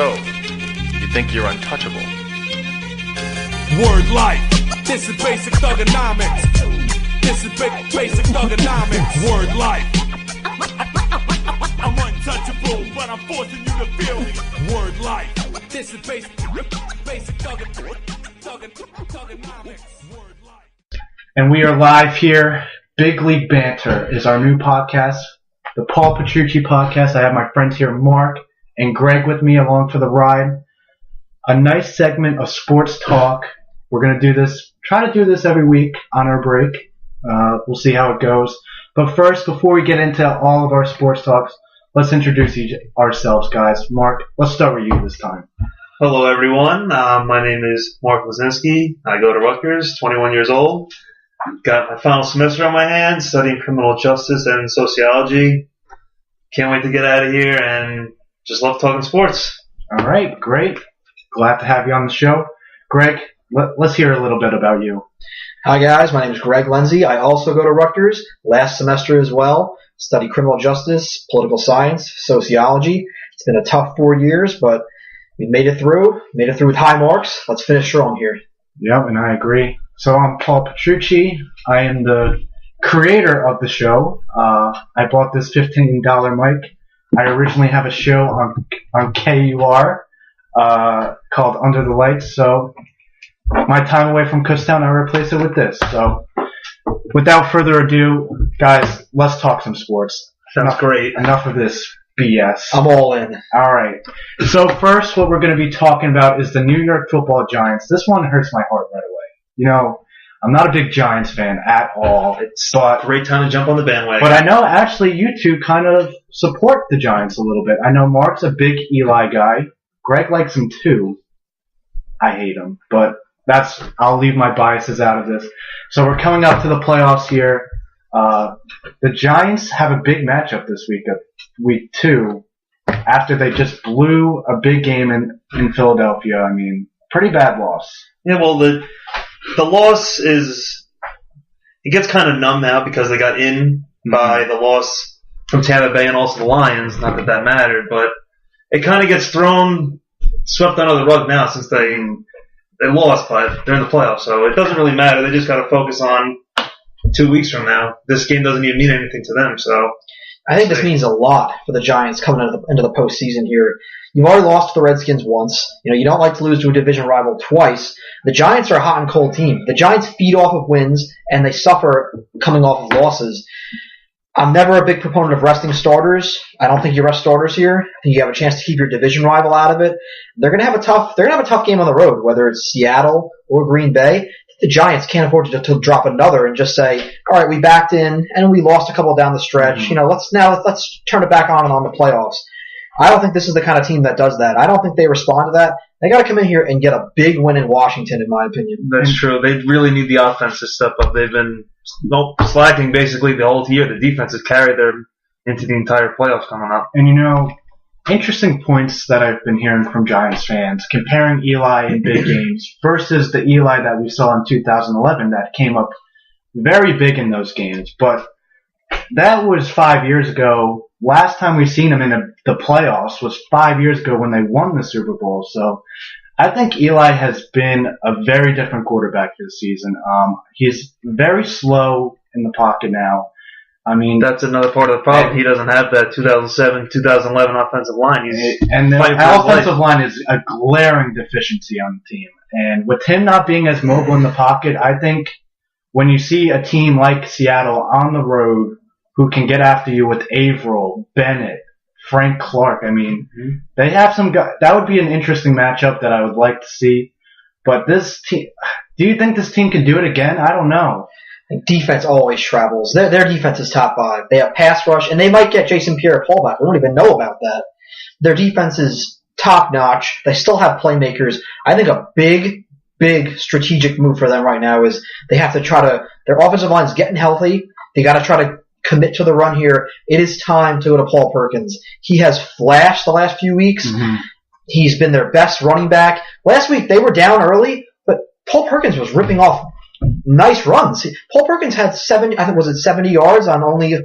So, you think you're untouchable? Word life. This is basic thugonomics. This is basic thugonomics. Word life. I'm untouchable, but I'm forcing you to feel me. Word life. This is basic thugonomics. Word life. And we are live here. Big League Banter is our new podcast, the Paul Petrucci podcast. I have my friends here, Mark and Greg, with me along for the ride. A nice segment of sports talk. We're going to do this, try to do this every week on our break. We'll see how it goes. But first, before we get into all of our sports talks, let's introduce ourselves, guys. Mark, let's start with you this time. Hello, everyone. My name is Mark Lezynski. I go to Rutgers, 21 years old. Got my final semester on my hands, studying criminal justice and sociology. Can't wait to get out of here and just love talking sports. All right, great. Glad to have you on the show. Greg, let's hear a little bit about you. Hi, guys. My name is Greg Lenzi. I also go to Rutgers, last semester as well. Study criminal justice, political science, sociology. It's been a tough 4 years, but we made it through with high marks. Let's finish strong here. Yep, and I agree. So I'm Paul Petrucci. I am the creator of the show. I bought this $15 mic. I originally have a show on KUR called Under the Lights. So my time away from Kutztown, I replace it with this. So without further ado, guys, let's talk some sports. Sounds great. Enough of this BS. I'm all in. All right. So first, what we're going to be talking about is the New York Football Giants. This one hurts my heart right away. You know, I'm not a big Giants fan at all. It's a great time to jump on the bandwagon. But I know actually you two kind of support the Giants a little bit. I know Mark's a big Eli guy. Greg likes him too. I hate him, but I'll leave my biases out of this. So we're coming up to the playoffs here. The Giants have a big matchup this week, week 2, after they just blew a big game in Philadelphia. I mean, pretty bad loss. Yeah, well, the loss it gets kind of numb now because they got in by the loss from Tampa Bay and also the Lions. Not that mattered, but it kind of gets swept under the rug now since they lost, but they're in the playoffs, so it doesn't really matter. They just got to focus on 2 weeks from now. This game doesn't even mean anything to them, so I think this means a lot for the Giants coming into the postseason here. You've already lost to the Redskins once. You know, you don't like to lose to a division rival twice. The Giants are a hot and cold team. The Giants feed off of wins, and they suffer coming off of losses. I'm never a big proponent of resting starters. I don't think you rest starters here. I think you have a chance to keep your division rival out of it. They're gonna have a tough game on the road, whether it's Seattle or Green Bay. The Giants can't afford to drop another and just say, all right, we backed in and we lost a couple down the stretch. Mm-hmm. You know, let's turn it back on and on the playoffs. I don't think this is the kind of team that does that. I don't think they respond to that. They got to come in here and get a big win in Washington, in my opinion. That's true. They really need the offense to step up. They've been slacking basically the whole year. The defense has carried them into the entire playoffs coming up. And you know, interesting points that I've been hearing from Giants fans, comparing Eli in big games versus the Eli that we saw in 2011 that came up very big in those games. But that was 5 years ago. Last time we seen him in the playoffs was 5 years ago when they won the Super Bowl. So I think Eli has been a very different quarterback this season. He's very slow in the pocket now. I mean, that's another part of the problem. He doesn't have that 2007, 2011 offensive line. And the offensive line is a glaring deficiency on the team. And with him not being as mobile in the pocket, I think when you see a team like Seattle on the road who can get after you with Averill, Bennett, Frank Clark, I mean, they have some guys. That would be an interesting matchup that I would like to see. But this team, do you think this team can do it again? I don't know. Defense always travels. Their defense is top 5. They have pass rush, and they might get Jason Pierre-Paul back. We don't even know about that. Their defense is top-notch. They still have playmakers. I think a big strategic move for them right now is they have to their offensive line is getting healthy. They got to try to commit to the run here. It is time to go to Paul Perkins. He has flashed the last few weeks. Mm-hmm. He's been their best running back. Last week they were down early, but Paul Perkins was ripping off nice runs. Paul Perkins had 70 yards on only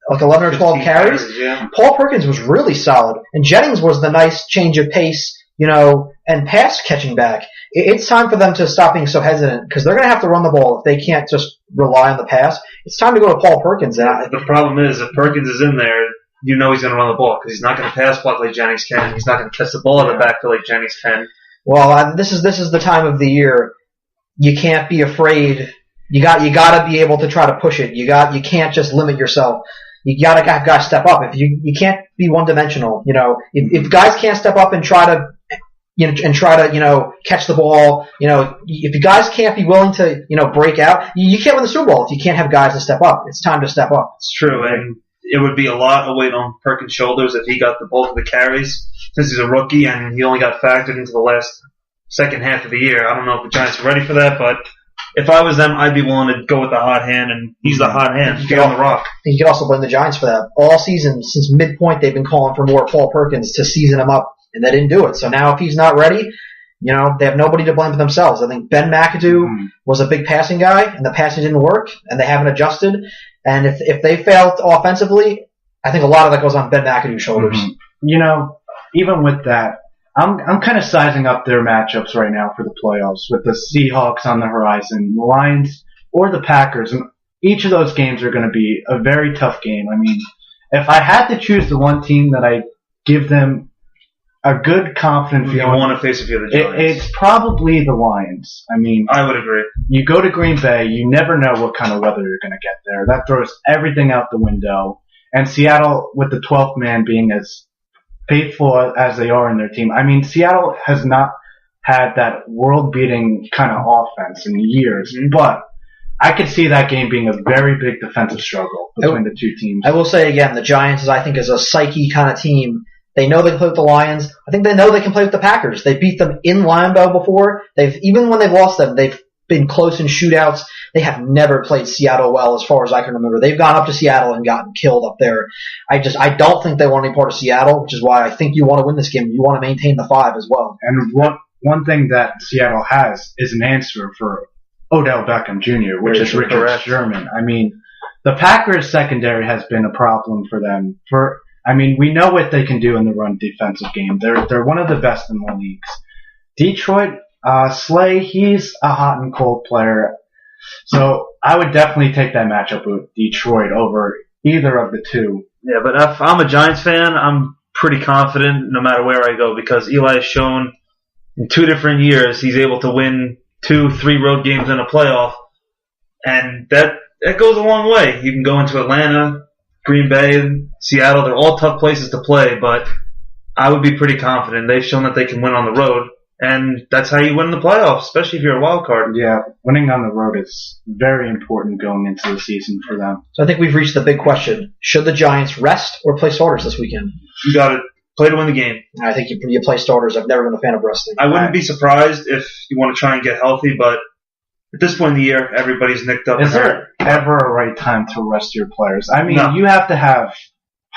like 11 or 12 carries. Yeah. Paul Perkins was really solid, and Jennings was the nice change of pace and pass catching back. It's time for them to stop being so hesitant because they're going to have to run the ball if they can't just rely on the pass. It's time to go to Paul Perkins. The problem is if Perkins is in there, he's going to run the ball because he's not going to pass block like Jennings can. He's not going to catch the ball out of the backfield like Jennings can. Well, this is the time of the year. You can't be afraid. You got to be able to try to push it. You can't just limit yourself. You got to have guys step up. If you can't be one dimensional. If guys can't step up and try to catch the ball. If you guys can't be willing to break out, you can't win the Super Bowl if you can't have guys to step up. It's time to step up. It's true, and it would be a lot of weight on Perkins' shoulders if he got the bulk of the carries since he's a rookie and he only got factored into the second half of the year. I don't know if the Giants are ready for that, but if I was them, I'd be willing to go with the hot hand, and he's the hot hand. Get on the rock. You could also blame the Giants for that. All season, since midpoint, they've been calling for more Paul Perkins to season him up, and they didn't do it. So now if he's not ready, they have nobody to blame but themselves. I think Ben McAdoo was a big passing guy, and the passing didn't work, and they haven't adjusted. And if they failed offensively, I think a lot of that goes on Ben McAdoo's shoulders. Even with that, I'm kind of sizing up their matchups right now for the playoffs with the Seahawks on the horizon, the Lions, or the Packers. And each of those games are going to be a very tough game. I mean, if I had to choose the one team that I give them a good, confident feeling, you want to face a few of the Giants. It's probably the Lions. I mean, I would agree. You go to Green Bay, you never know what kind of weather you're going to get there. That throws everything out the window. And Seattle, with the 12th man being as faithful as they are in their team. I mean, Seattle has not had that world-beating kind of offense in years, but I could see that game being a very big defensive struggle between the two teams. I will say again, the Giants, I think, is a psyche kind of team. They know they can play with the Lions. I think they know they can play with the Packers. They beat them in Lambeau before. Even when they've lost them, they've been close in shootouts. They have never played Seattle well as far as I can remember. They've gone up to Seattle and gotten killed up there. I don't think they want any part of Seattle, which is why I think you want to win this game. You want to maintain the 5 as well. And one thing that Seattle has is an answer for Odell Beckham Jr., which is Richard Sherman. I mean, the Packers secondary has been a problem for them. We know what they can do in the run defensive game. They're one of the best in the leagues. Detroit, Slay, he's a hot and cold player. So I would definitely take that matchup with Detroit over either of the two. Yeah, but if I'm a Giants fan, I'm pretty confident no matter where I go because Eli has shown in 2 different years he's able to win 2-3 road games in a playoff, and that goes a long way. You can go into Atlanta, Green Bay, Seattle. They're all tough places to play, but I would be pretty confident. They've shown that they can win on the road. And that's how you win the playoffs, especially if you're a wild card. Yeah, winning on the road is very important going into the season for them. So I think we've reached the big question. Should the Giants rest or play starters this weekend? You got to play to win the game. I think you play starters. I've never been a fan of resting. I wouldn't be surprised if you want to try and get healthy, but at this point in the year, everybody's nicked up. Is there ever a right time to rest your players? I mean, you have to have...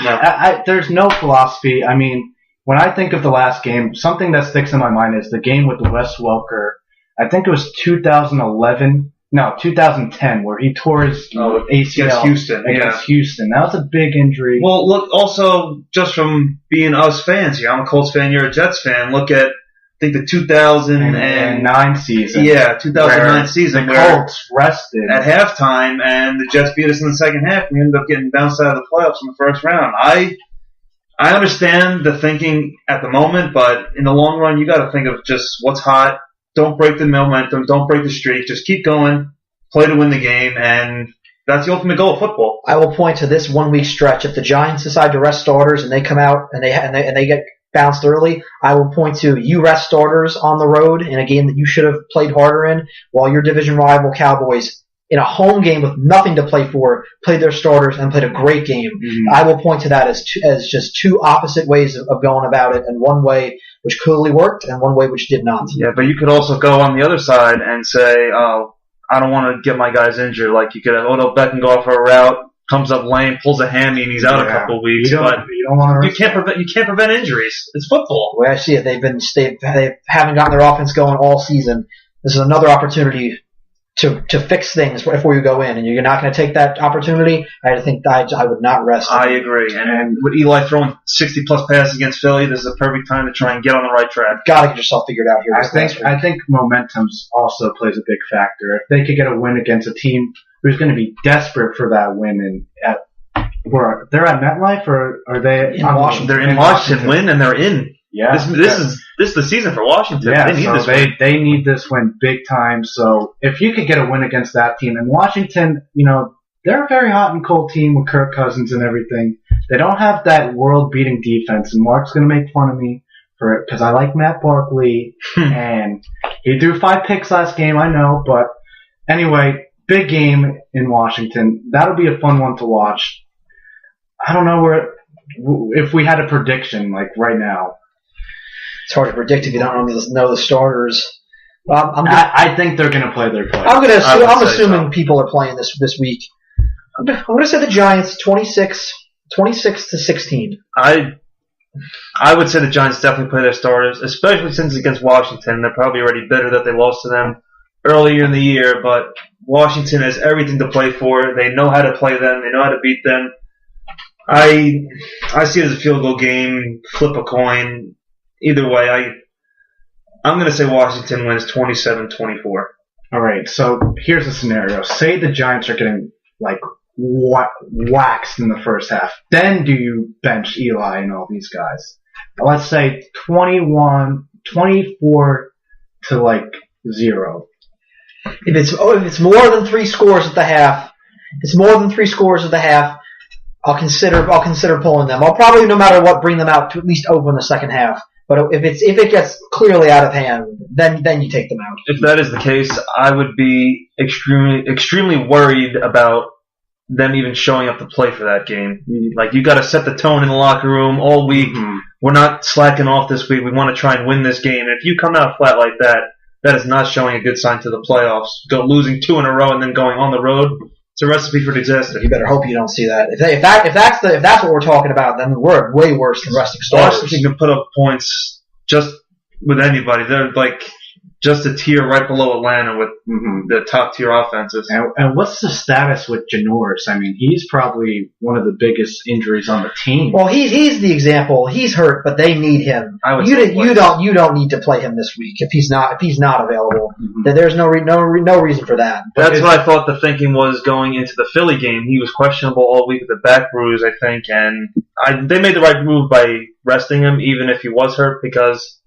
No. There's no philosophy. I mean... When I think of the last game, something that sticks in my mind is the game with Wes Welker. I think it was 2010, where he tore his ACL against Houston. That was a big injury. Well, look, also, just from being us fans here, I'm a Colts fan, you're a Jets fan, look at, I think, the 2009 season. Yeah, 2009 season the where Colts rested at halftime, and the Jets beat us in the second half, and we ended up getting bounced out of the playoffs in the first round. I understand the thinking at the moment, but in the long run, you got to think of just what's hot. Don't break the momentum. Don't break the streak. Just keep going. Play to win the game, and that's the ultimate goal of football. I will point to this 1 week stretch. If the Giants decide to rest starters and they come out and they get bounced early, I will point to you rest starters on the road in a game that you should have played harder in, while your division rival Cowboys, in a home game with nothing to play for, played their starters and played a great game. Mm-hmm. I will point to that as just 2 opposite ways of going about it, and one way which clearly worked and one way which did not. Yeah, but you could also go on the other side and say, oh, I don't want to get my guys injured. Like you could have Odell Beckham go off for a route, comes up lame, pulls a hammy, and he's out a couple of weeks. You can't prevent injuries. It's football. The way I see it, they haven't gotten their offense going all season. This is another opportunity to fix things before you go in, and you're not going to take that opportunity. I think I would not rest. I agree. And with Eli throwing 60-plus passes against Philly, this is the perfect time to try and get on the right track. Got to get yourself figured out here. I think momentum also plays a big factor. If they could get a win against a team who's going to be desperate for that win, they're at MetLife, or are they in Washington? They're in Washington. Win, and they're in. Yeah, this is the season for Washington. Yeah, they need this win. They need this win big time. So if you could get a win against that team, and Washington, they're a very hot and cold team with Kirk Cousins and everything. They don't have that world-beating defense, and Mark's going to make fun of me for it because I like Matt Barkley, and he threw 5 picks last game, I know. But anyway, big game in Washington. That'll be a fun one to watch. I don't know if we had a prediction like right now. It's hard to predict if you don't know the starters. I think they're going to play their play. I'm assuming people are playing this week. I'm going to say the Giants 26-16. I would say the Giants definitely play their starters, especially since it's against Washington. They're probably already bitter that they lost to them earlier in the year, but Washington has everything to play for. They know how to play them. They know how to beat them. I see it as a field goal game, flip a coin. Either way, I'm going to say Washington wins 27-24. All right, so here's a scenario. Say the Giants are getting waxed in the first half. Then do you bench Eli and all these guys? Let's say 24 to 0. If it's more than 3 scores at the half, I'll consider pulling them. I'll probably, no matter what, bring them out to at least open the second half. But if it gets clearly out of hand, then you take them out. If that is the case, I would be extremely worried about them even showing up to play for that game. Like, you got to set the tone in the locker room all week. Mm-hmm. We're not slacking off this week. We want to try and win this game. And if you come out flat like that, that is not showing a good sign to the playoffs. Losing 2 in a row and then going on the road. It's a recipe for disaster. You better hope you don't see that. If that's what we're talking about, then we're way worse than resting starters. Washington can put up points just with anybody. They're just a tier right below Atlanta with the top tier offenses. And what's the status with Janoris? I mean, he's probably one of the biggest injuries on the team. Well, he's the example. He's hurt, but they need him. You don't need to play him this week if he's not available. Mm-hmm. There's no reason for that. That's what I thought the thinking was going into the Philly game. He was questionable all week with a back bruise, I think, and they made the right move by resting him, even if he was hurt, because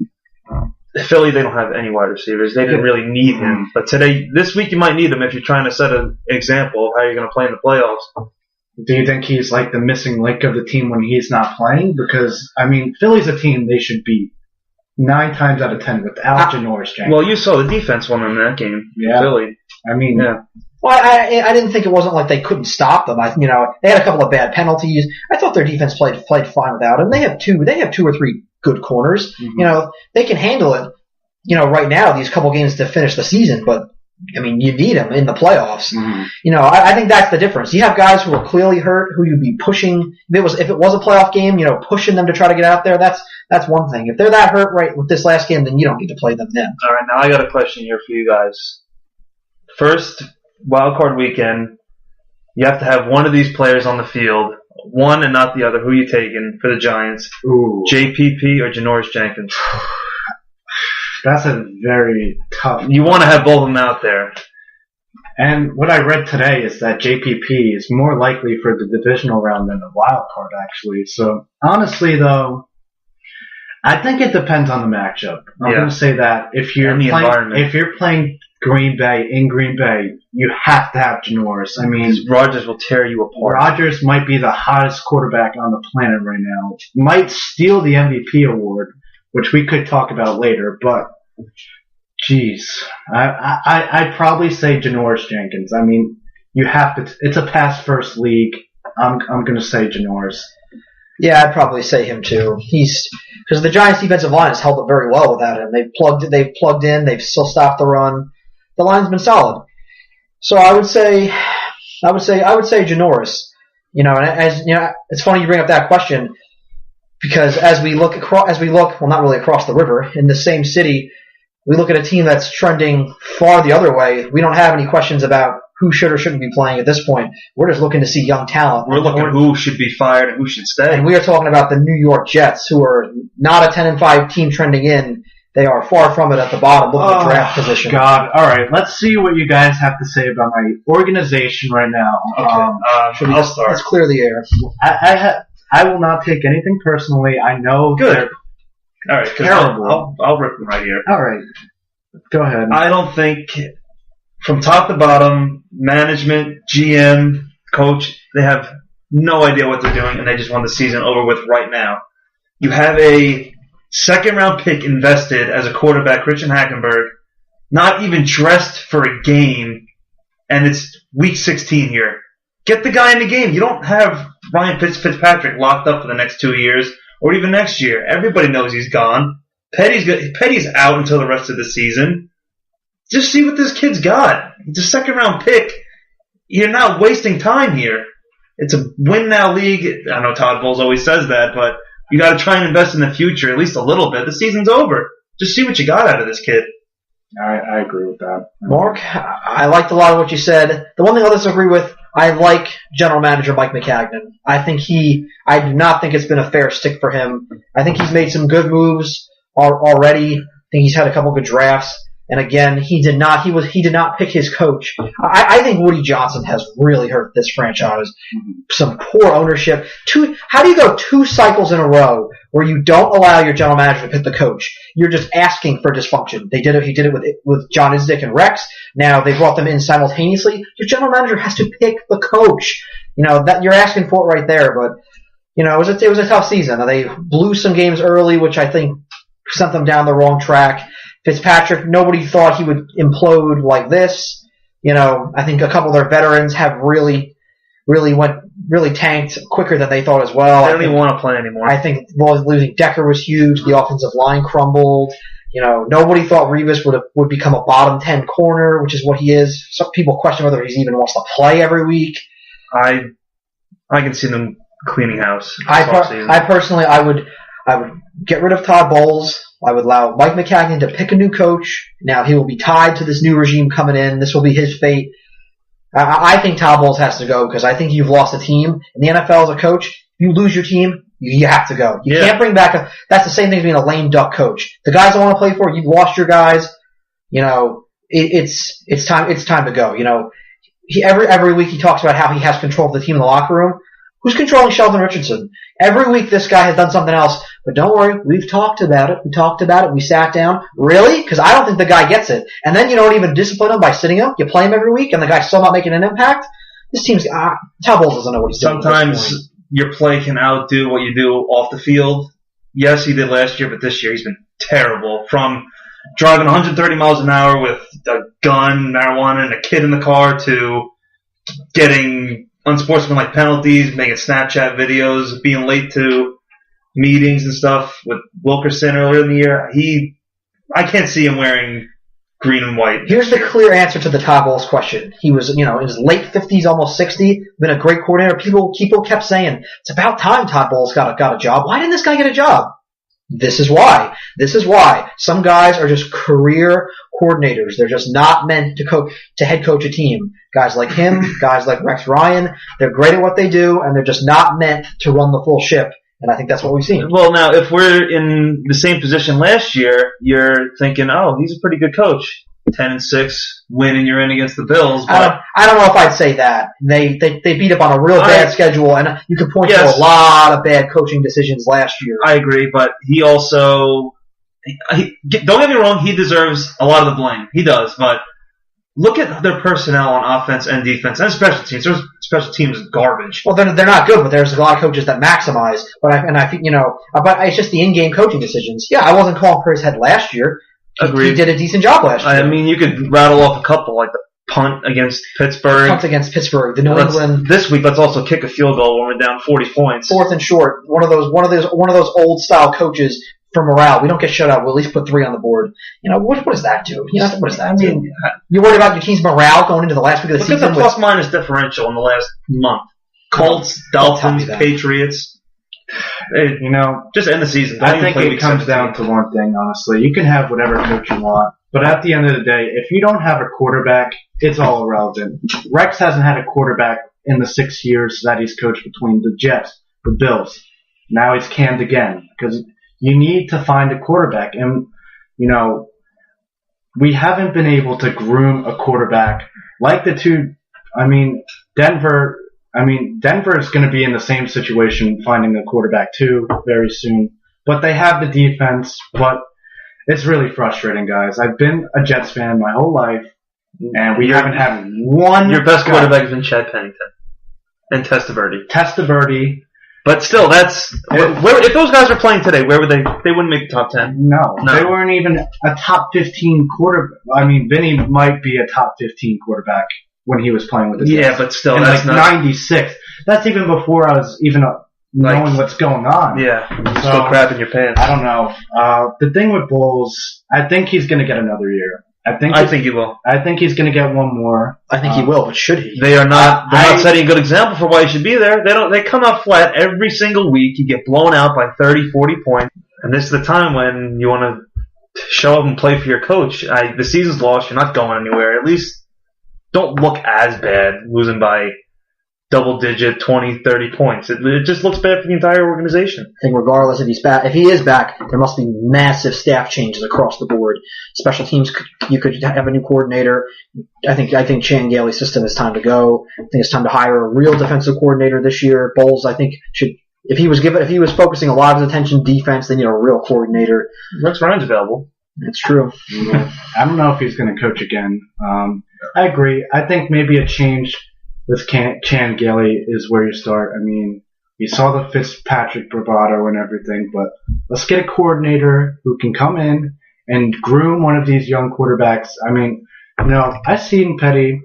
Philly, they don't have any wide receivers. They didn't really need him. But this week, you might need him if you're trying to set an example of how you're going to play in the playoffs. Do you think he's like the missing link of the team when he's not playing? Because, I mean, Philly's a team they should beat 9 times out of 10 without Janoris Jenkins. Well, you saw the defense won in that game. Yeah. Philly. I mean, yeah. Well, I didn't think it wasn't like they couldn't stop them. They had a couple of bad penalties. I thought their defense played fine without him. They have 2 or 3 good corners. Mm-hmm. They can handle it. Right now, these couple games to finish the season, but I mean, you need them in the playoffs. Mm-hmm. I think that's the difference. You have guys who are clearly hurt, who you'd be pushing. If it was a playoff game, pushing them to try to get out there. That's one thing. If they're that hurt right with this last game, then you don't need to play them then. All right, now I got a question here for you guys. First, wild card weekend, you have to have one of these players on the field, one and not the other. Who are you taking for the Giants? Ooh. JPP or Janoris Jenkins? That's a very tough. You want to have both of them out there. And what I read today is that JPP is more likely for the divisional round than the wild card, actually. So, honestly, though, I think it depends on the matchup. I'm going to say that if you're playing Green Bay in Green Bay, you have to have Janoris. I mean, Rodgers will tear you apart. Rodgers might be the hottest quarterback on the planet right now. Might steal the MVP award, which we could talk about later, but geez, I'd probably say Janoris Jenkins. I mean, you have to. It's a pass first league. I'm going to say Janoris. Yeah, I'd probably say him too. Because the Giants' defensive line has held up very well without him. They've plugged in. They've still stopped the run. The line's been solid. So I would say Janoris. And it's funny you bring up that question. Because as we look, well, not really across the river, in the same city, we look at a team that's trending far the other way. We don't have any questions about who should or shouldn't be playing at this point. We're just looking to see young talent. We're looking at who should be fired and who should stay. And we are talking about the New York Jets, who are not a 10-5 team trending in. They are far from it at the bottom, looking at draft position. God. All right, let's see what you guys have to say about my organization right now. Okay, I'll start. Let's clear the air. I will not take anything personally. I know Good. All right, terrible. I'll rip them right here. All right, go ahead. I don't think, from top to bottom, management, GM, coach, they have no idea what they're doing, and they just want the season over with right now. You have a second-round pick invested as a quarterback, Christian Hackenberg, not even dressed for a game, and it's week 16 here. Get the guy in the game. You don't have Ryan Fitzpatrick locked up for the next 2 years or even next year. Everybody knows he's gone. Petty's out until the rest of the season. Just see what this kid's got. It's a second-round pick. You're not wasting time here. It's a win-now league. I know Todd Bowles always says that, but you got to try and invest in the future at least a little bit. The season's over. Just see what you got out of this kid. I agree with that. Mark, I liked a lot of what you said. The one thing I'll disagree with, I like general manager Mike McCagnon. I do not think it's been a fair stick for him. I think he's made some good moves already. I think he's had a couple good drafts. And again, he did not pick his coach. I think Woody Johnson has really hurt this franchise. Some poor ownership. How do you go 2 cycles in a row where you don't allow your general manager to pick the coach? You're just asking for dysfunction. He did it with John Isdick and Rex. Now they brought them in simultaneously. Your general manager has to pick the coach. That you're asking for it right there. But it was a tough season. They blew some games early, which I think sent them down the wrong track. Fitzpatrick, nobody thought he would implode like this. I think a couple of their veterans have really tanked quicker than they thought as well. They don't even want to play anymore. I think losing Decker was huge. The offensive line crumbled. Nobody thought Revis would become a bottom 10 corner, which is what he is. Some people question whether he even wants to play every week. I can see them cleaning house. I personally, I would get rid of Todd Bowles. I would allow Mike McCagnon to pick a new coach. Now he will be tied to this new regime coming in. This will be his fate. I think Todd Bowles has to go because I think you've lost a team. In the NFL as a coach, if you lose your team, you have to go. You can't bring back that's the same thing as being a lame duck coach. The guys don't want to play for it. You've lost your guys. It's time to go. Every week he talks about how he has control of the team in the locker room. Who's controlling Sheldon Richardson? Every week this guy has done something else. But don't worry, we've talked about it. We sat down. Really? Because I don't think the guy gets it. And then you don't even discipline him by sitting him. You play him every week, and the guy's still not making an impact. This team's Todd Bowles doesn't know what he's doing. Sometimes your play can outdo what you do off the field. Yes, he did last year, but this year he's been terrible. From driving 130 miles an hour with a gun, marijuana, and a kid in the car to getting unsportsmanlike penalties, making Snapchat videos, being late to meetings and stuff with Wilkerson earlier in the year. I can't see him wearing green and white. Here's the clear answer to the Todd Bowles question. He was, in his late 50s, almost 60, been a great coordinator. People kept saying, it's about time Todd Bowles got a job. Why didn't this guy get a job? This is why. Some guys are just career coordinators. They're just not meant to head coach a team. Guys like him, guys like Rex Ryan, they're great at what they do, and they're just not meant to run the full ship. And I think that's what we've seen. Well, now, if we're in the same position last year, you're thinking, oh, he's a pretty good coach. 10-6, win and you're in against the Bills. But I don't know if I'd say that. They beat up on a real bad schedule, and you could point to a lot of bad coaching decisions last year. I agree, but he also don't get me wrong, he deserves a lot of the blame. He does, but look at their personnel on offense and defense and special teams. Their special teams is garbage. Well, they're not good, but there's a lot of coaches that maximize. But I think but it's just the in-game coaching decisions. Yeah, I wasn't calling for his head last year. Agreed. He did a decent job last year. I mean, you could rattle off a couple, like the punt against Pittsburgh. The New England. This week, let's also kick a field goal when we're down 40 points. 4th and short. One of those old style coaches for morale. We don't get shut out. We'll at least put 3 on the board. What does that do? What does that do? You're worried about your team's morale going into the last week of the season? Look at the plus-minus differential in the last month. Colts, Dolphins, Patriots. Hey, just end the season. Don't I even think play it week comes 17. down to one thing, honestly. You can have whatever coach you want, but at the end of the day, if you don't have a quarterback, it's all irrelevant. Rex hasn't had a quarterback in the 6 years that he's coached between the Jets, the Bills. Now he's canned again because you need to find a quarterback. And, we haven't been able to groom a quarterback like the two. Denver is going to be in the same situation finding a quarterback too very soon. But they have the defense, but it's really frustrating, guys. I've been a Jets fan my whole life, and we haven't had one. Your best quarterback has been Chad Pennington and Testaverde. But still, if those guys were playing today, where would they? They wouldn't make the top 10. No, they weren't even a top 15 quarterback. Vinny might be a top 15 quarterback when he was playing with the Jets. Yeah, but still, that's not 96. That's even before I was even knowing what's going on. Yeah, you're still crapping your pants. I don't know. The thing with Bowles, I think he's going to get another year. I think he will. I think he's going to get one more. I think he will, but should he? They are not. They're not setting a good example for why he should be there. They come out flat every single week. You get blown out by 30, 40 points, and this is the time when you want to show up and play for your coach. The season's lost. You're not going anywhere. At least don't look as bad losing by double-digit 20, 30 points. It just looks bad for the entire organization. I think regardless if he's back, if he is back, there must be massive staff changes across the board. Special teams, you could have a new coordinator. I think Chan Gailey's system is time to go. I think it's time to hire a real defensive coordinator this year. Bowles, I think, should. If he was focusing a lot of his attention defense, they need a real coordinator. Rex Ryan's available. It's true. I don't know if he's going to coach again. I agree. I think maybe a change with Chan Gailey is where you start. You saw the Fitzpatrick bravado and everything, but let's get a coordinator who can come in and groom one of these young quarterbacks. I've seen Petty.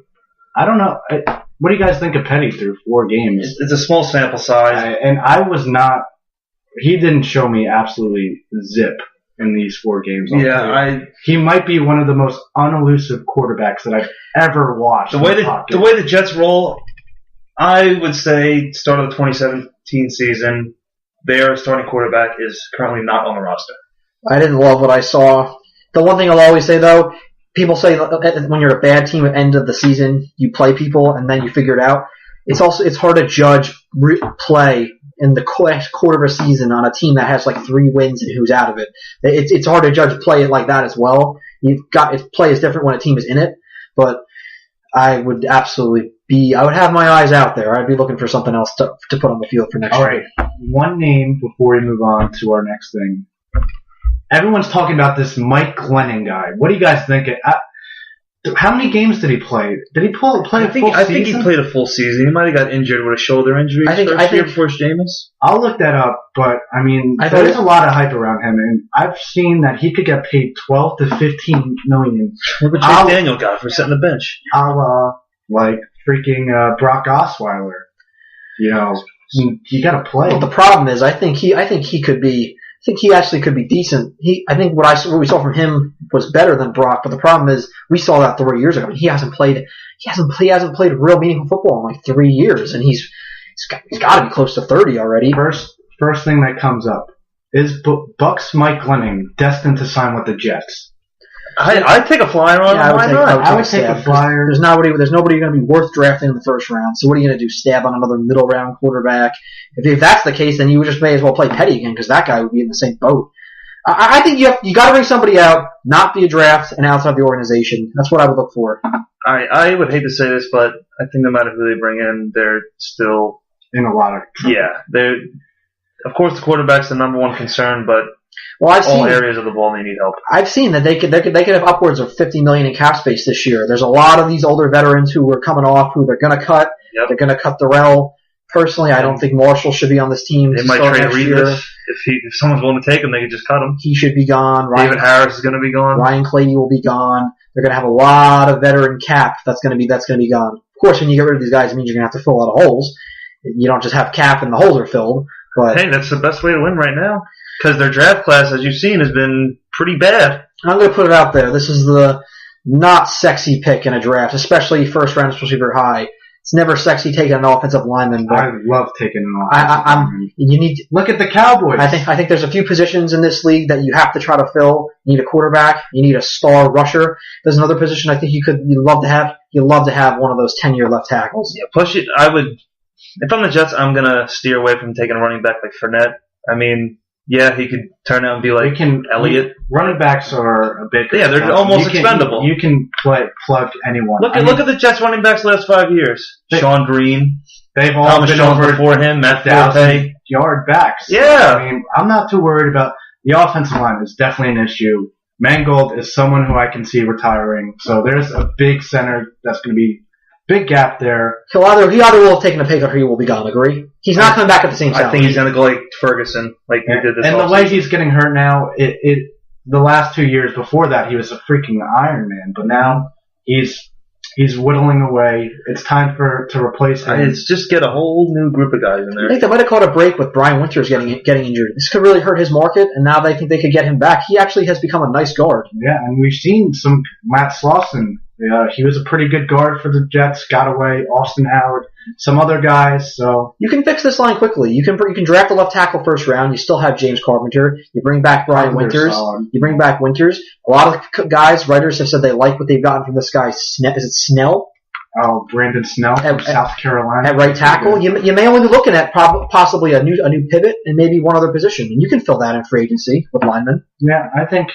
I don't know. What do you guys think of Petty through 4 games? It's a small sample size. And I was not. He didn't show me absolutely zip in these 4 games. He might be one of the most unelusive quarterbacks that I've ever watched. The way the Jets roll, I would say start of the 2017 season, their starting quarterback is currently not on the roster. I didn't love what I saw. The one thing I'll always say though, people say when you're a bad team at the end of the season, you play people and then you figure it out. It's hard to judge play in the last quarter of a season on a team that has 3 wins and who's out of it. It's hard to judge play like that as well. Play is different when a team is in it, but I would absolutely I would have my eyes out there. I'd be looking for something else to put on the field for next year. All right, one name before we move on to our next thing. Everyone's talking about this Mike Glennon guy. What do you guys think? How many games did he play? Did he play a full season? I think he played a full season. He might have got injured with a shoulder injury first year before Jameis. I'll look that up, but there's a lot of hype around him, and I've seen that he could get paid $12 to $15 million. Look what Chase Daniel got for sitting the bench. Freaking Brock Osweiler. You got to play. Well, the problem is, I think he could be. I think he actually could be decent. I think what we saw from him was better than Brock, but the problem is we saw that 3 years ago. He hasn't played real meaningful football in 3 years, and he's got to be close to 30 already. First thing that comes up is Bucks Mike Glennon destined to sign with the Jets. I'd take a flyer on him. I would take a flyer. There's nobody going to be worth drafting in the first round. So what are you going to do? Stab on another middle round quarterback? If that's the case, then you just may as well play Petty again because that guy would be in the same boat. I think you got to bring somebody out, not via draft and outside the organization. That's what I would look for. I would hate to say this, but I think no matter who they bring in, they're still in a lot of trouble. Yeah. Of course, the quarterback's the number one concern, but. All areas of the ball they need help. I've seen that they could have upwards of $50 million in cap space this year. There's a lot of these older veterans who are coming off who they're going to cut. Yep. They're going to cut Darrell. Personally, I don't think Marshall should be on this team. They might trade Revis. If someone's willing to take him, they could just cut him. He should be gone. David Harris is going to be gone. Ryan Clady will be gone. They're going to have a lot of veteran cap that's going to be gone. Of course, when you get rid of these guys, it means you're going to have to fill a lot of holes. You don't just have cap and the holes are filled. But hey, that's the best way to win right now. Because their draft class, as you've seen, has been pretty bad. I'm going to put it out there. This is the not sexy pick in a draft, especially first round, especially very high. It's never sexy taking an offensive lineman, but I love taking an offensive lineman. you need. Look at the Cowboys. I think there's a few positions in this league that you have to try to fill. You need a quarterback. You need a star rusher. There's another position I think you'd love to have. You'd love to have one of those 10-year left tackles. Yeah, push it. If I'm the Jets, I'm gonna steer away from taking a running back like Fournette. I mean, yeah, he could turn out and be like Elliott. Running backs are a bit. Yeah, they're almost expendable. You can plug anyone. Look at the Jets running backs the last 5 years. Sean Green. They've all Thomas been Jones over before him. Matt 1,000-yard backs. Yeah. I mean, I'm not too worried about the offensive line. Is definitely an issue. Mangold is someone who I can see retiring. So there's a big center that's going to be big gap there. He either will have taken a pay cut or he will be gone. Agree? He's not coming back at the same time. I think he's going to go like Ferguson, like he did this. And the way he's getting hurt now, the last 2 years before that, he was a freaking Iron Man. But now he's whittling away. It's time to replace him. It's just get a whole new group of guys in there. I think they might have caught a break with Brian Winters getting injured. This could really hurt his market, and now they think they could get him back. He actually has become a nice guard. Yeah, and we've seen some Matt Slauson. He was a pretty good guard for the Jets. Got away. Austin Howard, some other guys. So you can fix this line quickly. You can draft a left tackle first round. You still have James Carpenter. You bring back Brian Winters. You bring back Winters. A lot of guys, writers have said they like what they've gotten from this guy. Is it Snell? Oh, Brandon Snell from South Carolina. At right tackle, you may only be looking at possibly a new pivot and maybe one other position, and you can fill that in free agency with linemen. Yeah, I think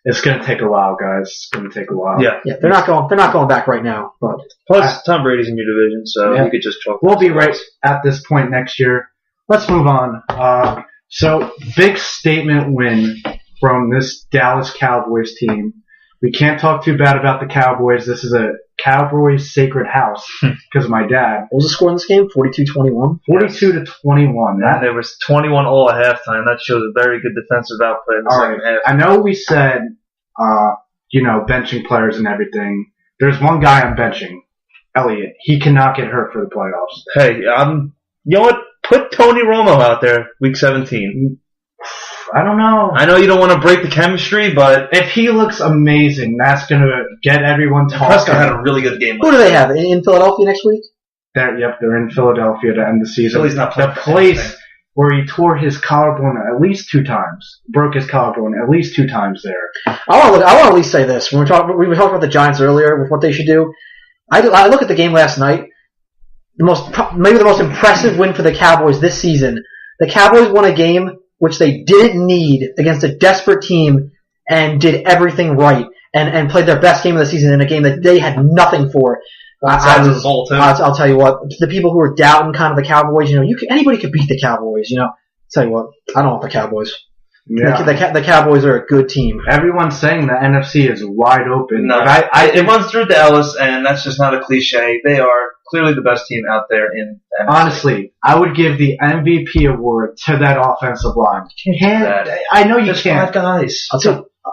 it's going to take a while, guys. It's going to take a while. Yeah, they're not going back right now. But plus, Tom Brady's in your division, so you could just talk. We'll be right at this point next year. Let's move on. So, big statement win from this Dallas Cowboys team. We can't talk too bad about the Cowboys. This is a Cowboys sacred house because of my dad. What was the score in this game? 42-21? 42-21. And there was 21 all at halftime. That shows a very good defensive outplay in the second half. I know we said, benching players and everything. There's one guy I'm benching, Elliott. He cannot get hurt for the playoffs. Hey, you know what? Put Tony Romo out there, week 17. I don't know. I know you don't want to break the chemistry, but if he looks amazing, that's going to get everyone talking. Prescott had a really good game. Who do they have in Philadelphia next week? They're in Philadelphia to end the season. Philly's not playing the place where he tore his collarbone at least 2 times, broke his collarbone at least 2 times there. I want to at least say this. We were talking about the Giants earlier with what they should do. I look at the game last night. Maybe the most impressive win for the Cowboys this season. The Cowboys won a game which they didn't need against a desperate team and did everything right and played their best game of the season in a game that they had nothing for. I'll tell you what, the people who are doubting kind of the Cowboys, anybody could beat the Cowboys, Tell you what, I don't want the Cowboys. Yeah. The Cowboys are a good team. Everyone's saying the NFC is wide open. No, it runs through Dallas, and that's just not a cliche. They are clearly the best team out there in the NFC. Honestly, I would give the MVP award to that offensive line. I know you can't. 5 guys.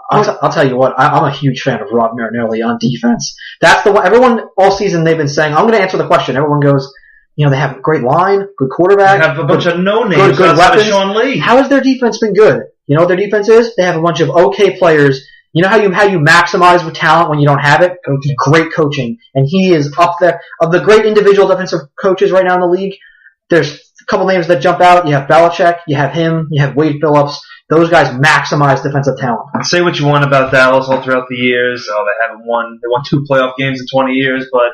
I'll tell you what, I'm a huge fan of Rob Marinelli on defense. That's the one. Everyone all season they've been saying, I'm going to answer the question. Everyone goes, they have a great line, good quarterback. They have a bunch of no-names good outside of Sean Lee. How has their defense been good? You know what their defense is? They have a bunch of okay players. You know how you maximize with talent when you don't have it? Great coaching. And he is up there. Of the great individual defensive coaches right now in the league, there's a couple names that jump out. You have Belichick, you have him, you have Wade Phillips. Those guys maximize defensive talent. And say what you want about Dallas all throughout the years. They haven't won. They won 2 playoff games in 20 years, but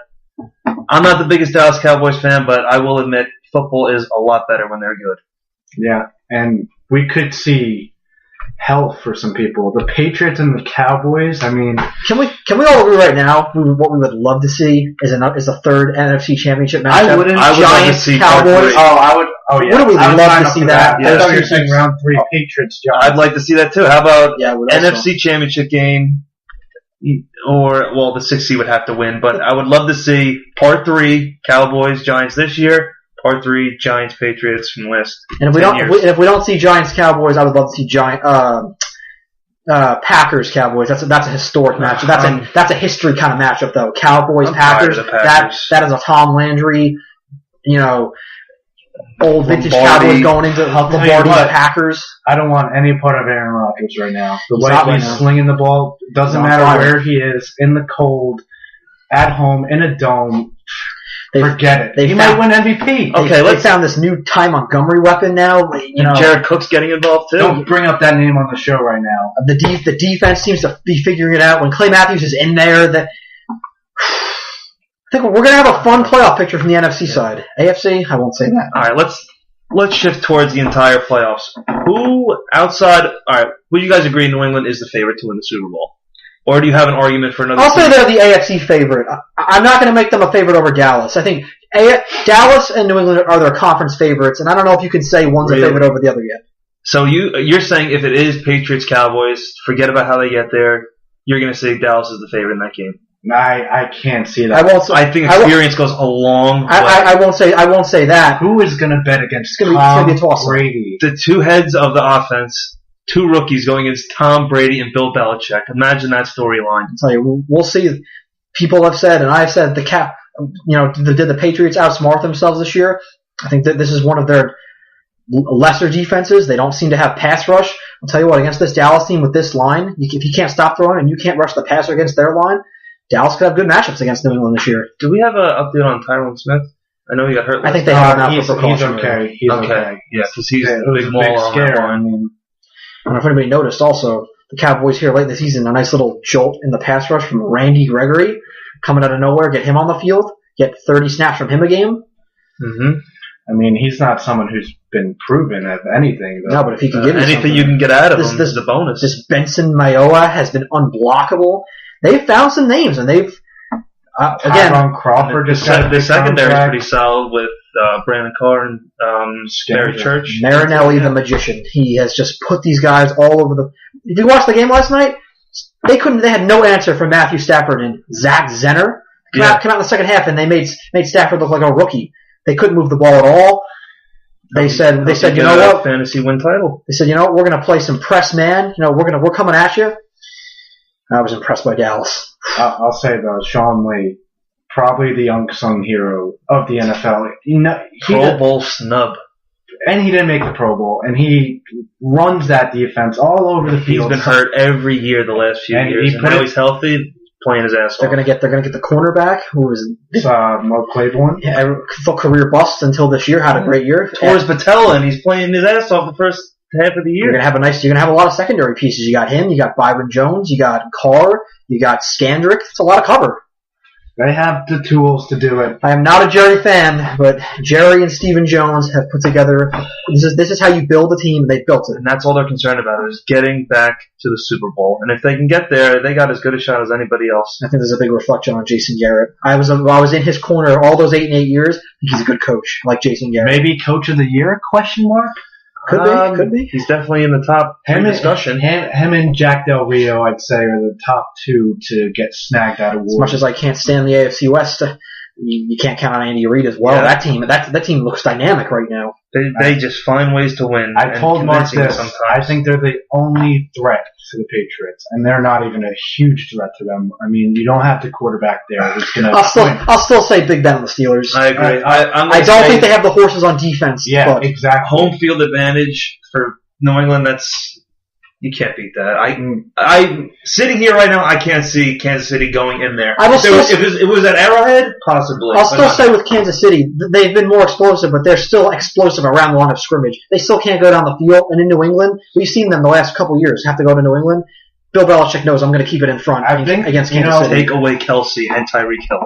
I'm not the biggest Dallas Cowboys fan, but I will admit football is a lot better when they're good. Yeah, and we could see hell for some people. The Patriots and the Cowboys, I mean... Can we all agree right now what we would love to see is a third NFC Championship matchup? I would Giants, love to see Cowboys. Wouldn't we love to see that? I thought you were saying round 3 Patriots, Giants. I'd like to see that too. How about NFC also. Championship game? Or, the 6th seed would have to win, but I would love to see part 3 Cowboys, Giants this year. Part 3 Giants Patriots from West. And if we don't see Giants Cowboys, I would love to see Packers Cowboys. That's a historic matchup. That's a history kind of matchup though. Cowboys Packers. That is a Tom Landry, old vintage Cowboys going into Lombardi Packers. I don't want any part of Aaron Rodgers right now. The way he's slinging the ball doesn't matter where he is, in the cold, at home, in a dome. Forget it. He might win MVP. Okay, they found this new Ty Montgomery weapon now. Jared Cook's getting involved too. Don't bring up that name on the show right now. The defense seems to be figuring it out. When Clay Matthews is in there, I think we're going to have a fun playoff picture from the NFC side. AFC, I won't say that. All right, let's shift towards the entire playoffs. Who do you guys agree New England is the favorite to win the Super Bowl? Or do you have an argument for another I'll team? say they're the AFC favorite. I'm not going to make them a favorite over Dallas. I think Dallas and New England are their conference favorites, and I don't know if you can say one's a favorite over the other yet. So you're saying if it is Patriots-Cowboys, forget about how they get there, you're going to say Dallas is the favorite in that game? I can't see that. I think experience goes a long way. I won't say that. Who is going to bet against It's gonna be a toss-up. Brady? The two heads of the offense, two rookies going against Tom Brady and Bill Belichick. Imagine that storyline. I'll tell you, we'll see. People have said, and I've said, did the Patriots outsmart themselves this year? I think that this is one of their lesser defenses. They don't seem to have pass rush. I'll tell you what, against this Dallas team with this line, if you can't stop throwing and you can't rush the passer against their line, Dallas could have good matchups against New England this year. Do we have an update on Tyron Smith? I know he got hurt. I think they have him out for He's precaution. okay. He's okay. Yeah, because he's a It was big a mauler big on that scare. line. I mean, I don't know if anybody noticed also, the Cowboys here late in the season, a nice little jolt in the pass rush from Randy Gregory coming out of nowhere, get him on the field, get 30 snaps from him a game. Mm-hmm. I mean, he's not someone who's been proven at anything. Though. No, but if he can give you Anything something, you can get out of him this is a bonus. This Benson Mayowa has been unblockable. They've found some names, and they've again. Tyrone Crawford just got a The big secondary is contract. pretty solid with Brandon Carr and Barry Church. Marinelli, the magician, he has just put these guys all over the. If you watched the game last night, they had no answer for Matthew Stafford and Zach Zenner. Come out in the second half, and they made Stafford look like a rookie. They couldn't move the ball at all. They said, you know what? Fantasy win title. They said, you know what? We're going to play some press man. We're coming at you. I was impressed by Dallas. I'll say though, Sean Lee, probably the unsung hero of the NFL. Pro Bowl snub. And he didn't make the Pro Bowl, and he runs that defense all over the He's field. been hurt every year the last few And years, and now he's healthy, playing his ass off. They're going to get the cornerback who was Mo Claiborne. career bust until this year. Had a great year. Tore his patella, and he's playing his ass off the first half of the year. You're gonna have a lot of secondary pieces. You got him. You got Byron Jones. You got Carr. You got Skandrick. It's a lot of cover. They have the tools to do it. I am not a Jerry fan, but Jerry and Stephen Jones have put together. This is how you build a team. They've built it. And that's all they're concerned about is getting back to the Super Bowl. And if they can get there, they got as good a shot as anybody else. I think there's a big reflection on Jason Garrett. I was in his corner all those 8 and 8 years. I think he's a good coach, like Jason Garrett. Maybe Coach of the Year? Question mark. Could be. He's definitely in the top discussion. Him and Jack Del Rio, I'd say, are the top two to get snagged out of As war. much as I can't stand the AFC West, you can't count on Andy Reid as well. Yeah. That team looks dynamic right now. They just find ways to win. I told Mark convincing this. sometimes. I think they're the only threat to the Patriots, and they're not even a huge threat to them. I mean, you don't have the quarterback there who's going to win. I'll still say Big Ben on the Steelers. I agree. I don't think they have the horses on defense. Yeah, but exactly. Home field advantage for New England. You can't beat that. I'm sitting here right now. I can't see Kansas City going in there. If it was at Arrowhead, possibly. I'll still say with Kansas City, they've been more explosive, but they're still explosive around the line of scrimmage. They still can't go down the field. And in New England, we've seen them the last couple of years have to go to New England. Bill Belichick knows I'm going to keep it in front against Kansas City. Take away Kelsey and Tyreek Hill.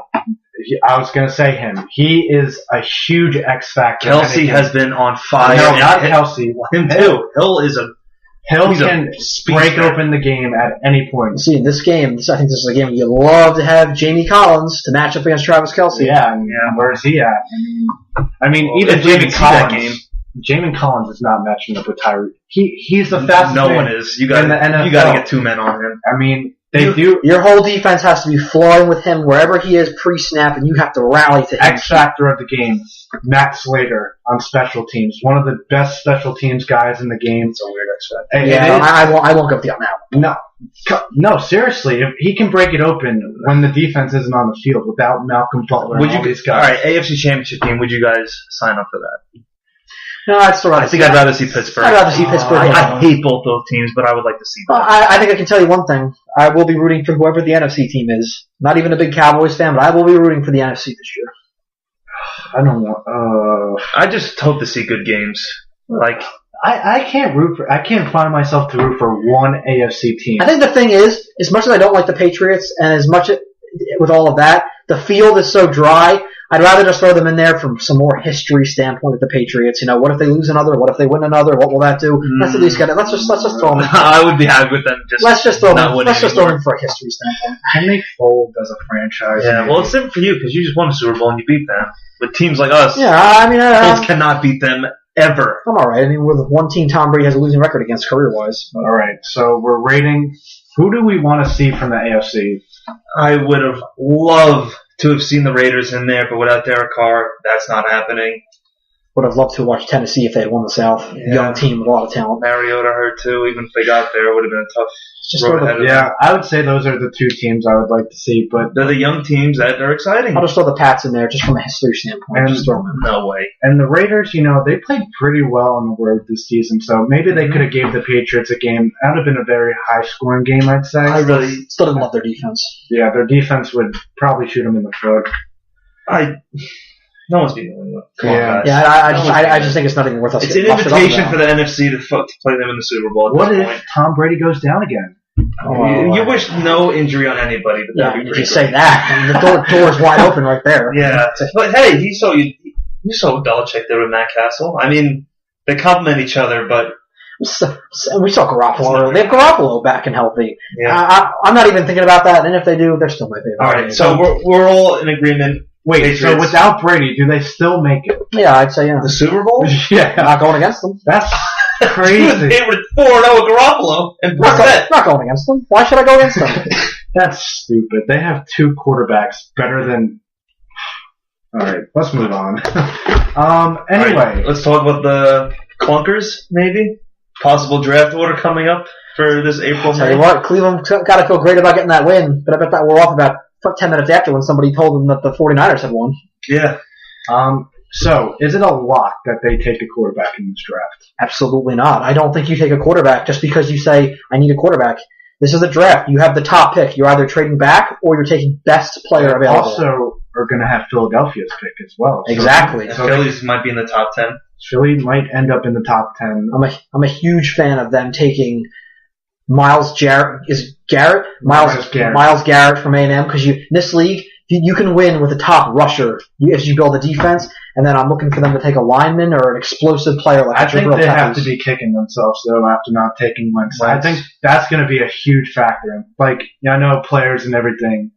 I was going to say him. He is a huge X factor. Kelsey has been on fire. No, not Kelsey. Him too. Hill can break open the game at any point. See, in this game, I think this is a game you love to have Jamie Collins to match up against Travis Kelsey. Yeah, where's he at? I mean, even Jamie Collins is not matching up with Tyreek. He's the fastest. No man one is. You got to get two men on him. I mean, they do. Your whole defense has to be flowing with him wherever he is pre-snap, and you have to rally to him. X factor of the game, Matt Slater on special teams, one of the best special teams guys in the game. It's a weird X factor. Yeah, I won't go with you on that one. No, seriously, if he can break it open when the defense isn't on the field without Malcolm Butler and all these guys. All right, AFC Championship game. Would you guys sign up for that? No, I think I'd rather see Pittsburgh. I'd rather see Pittsburgh. I hate both those teams, but I would like to see them. I think I can tell you one thing. I will be rooting for whoever the NFC team is. Not even a big Cowboys fan, but I will be rooting for the NFC this year. I don't know. I just hope to see good games. Like I can't find myself to root for one AFC team. I think the thing is, as much as I don't like the Patriots, and as much with all of that, the field is so dry. I'd rather just throw them in there from some more history standpoint with the Patriots. You know, what if they lose another? What if they win another? What will that do? Let's at least get it. Let's just throw them. I would be happy with them. Let's just throw them. Let's just throw them for a history standpoint. Can they fold as a franchise? Yeah, well, it's different for you because you just won a Super Bowl and you beat them. With teams like us, yeah, I mean, Colts cannot beat them ever. I'm all right. I mean, we're the one team Tom Brady has a losing record against career-wise. All right, so we're rating. Who do we want to see from the AFC? I would have loved to have seen the Raiders in there, but without Derek Carr, that's not happening. Would have loved to watch Tennessee if they had won the South. Yeah. Young team with a lot of talent. Mariota hurt too. Even if they got there, it would have been a tough road ahead of them. Yeah, I would say those are the two teams I would like to see, but They're the young teams that are exciting. I'll just throw the Pats in there just from a history standpoint. Just throw them in. No way. and the Raiders, they played pretty well on the road this season, so maybe they could have gave the Patriots a game. That would have been a very high-scoring game, I'd say. I really still didn't love their defense. Yeah, their defense would probably shoot them in the foot. No one's beating New Come Yeah. on, guys. Yeah, I just think it's not even worth us. It's an invitation for the NFC to play them in the Super Bowl. What if Tom Brady goes down again? You wish no injury on anybody, but Yeah, that'd be if pretty you say great. that, I mean, the door's wide open right there. Yeah, but hey, you saw what Belichick did with Matt Castle. I mean, they complement each other, but So, we saw Garoppolo. They have Garoppolo back and healthy. yeah. I'm not even thinking about that. And if they do, they're still my favorite. All right, so we're all in agreement. Wait, Patriots. so without Brady, do they still make it? Yeah, I'd say yeah. The Super Bowl? Yeah, Not going against them. that's crazy. They were 4-0 with Garoppolo and Brissett. Not going against them. Why should I go against them? That's stupid. They have two quarterbacks better than. All right, let's move on. Anyway, All right, let's talk about the clunkers, maybe. Possible draft order coming up for this April. Tell you what, Cleveland got to feel great about getting that win, but I bet that we're off about 10 minutes after when somebody told them that the 49ers had won. Yeah. So is it a lock that they take a quarterback in this draft? Absolutely not. I don't think you take a quarterback just because you say, I need a quarterback. This is a draft. You have the top pick. You're either trading back or you're taking best player available. Also, are going to have Philadelphia's pick as well. So Exactly. Phillies might be in the top 10. Philly might end up in the top 10. I'm a huge fan of them taking Miles Garrett. Miles Garrett. Miles Garrett from A&M, because in this league, you can win with a top rusher if you build a defense, and then I'm looking for them to take a lineman or an explosive player like I think Jabril they have Peppers. to be kicking themselves, though, after not taking Wentz. I think that's going to be a huge factor. Like, I know players and everything.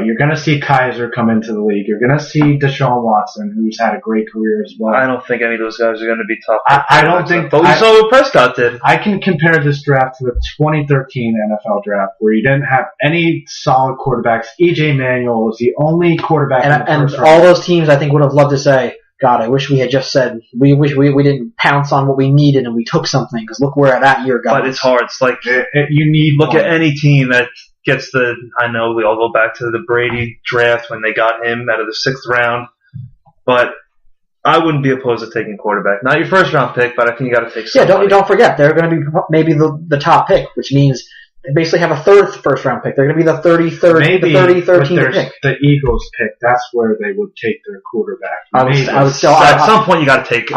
You're going to see Kaiser come into the league. You're going to see Deshaun Watson, who's had a great career as well. I don't think any of those guys are going to be top. I don't think. But we saw what Prescott did. I can compare this draft to the 2013 NFL draft, where you didn't have any solid quarterbacks. E.J. Manuel was the only quarterback in the And first all round. those teams, I think, would have loved to say, God, I wish we had just said, we wish we didn't pounce on what we needed and we took something, because look where that year got But us. it's hard. It's like, You need look one. at any team that gets I know we all go back to the Brady draft when they got him out of the 6th round, but I wouldn't be opposed to taking quarterback. Not your first round pick, but I think you got to take Yeah, somebody. don't forget, they're going to be maybe the top pick, which means they basically have a third first round pick. They're going to be the 33rd Maybe team to with pick. the Eagles pick, that's where they would take their quarterback. I would still, At some point, you got to take.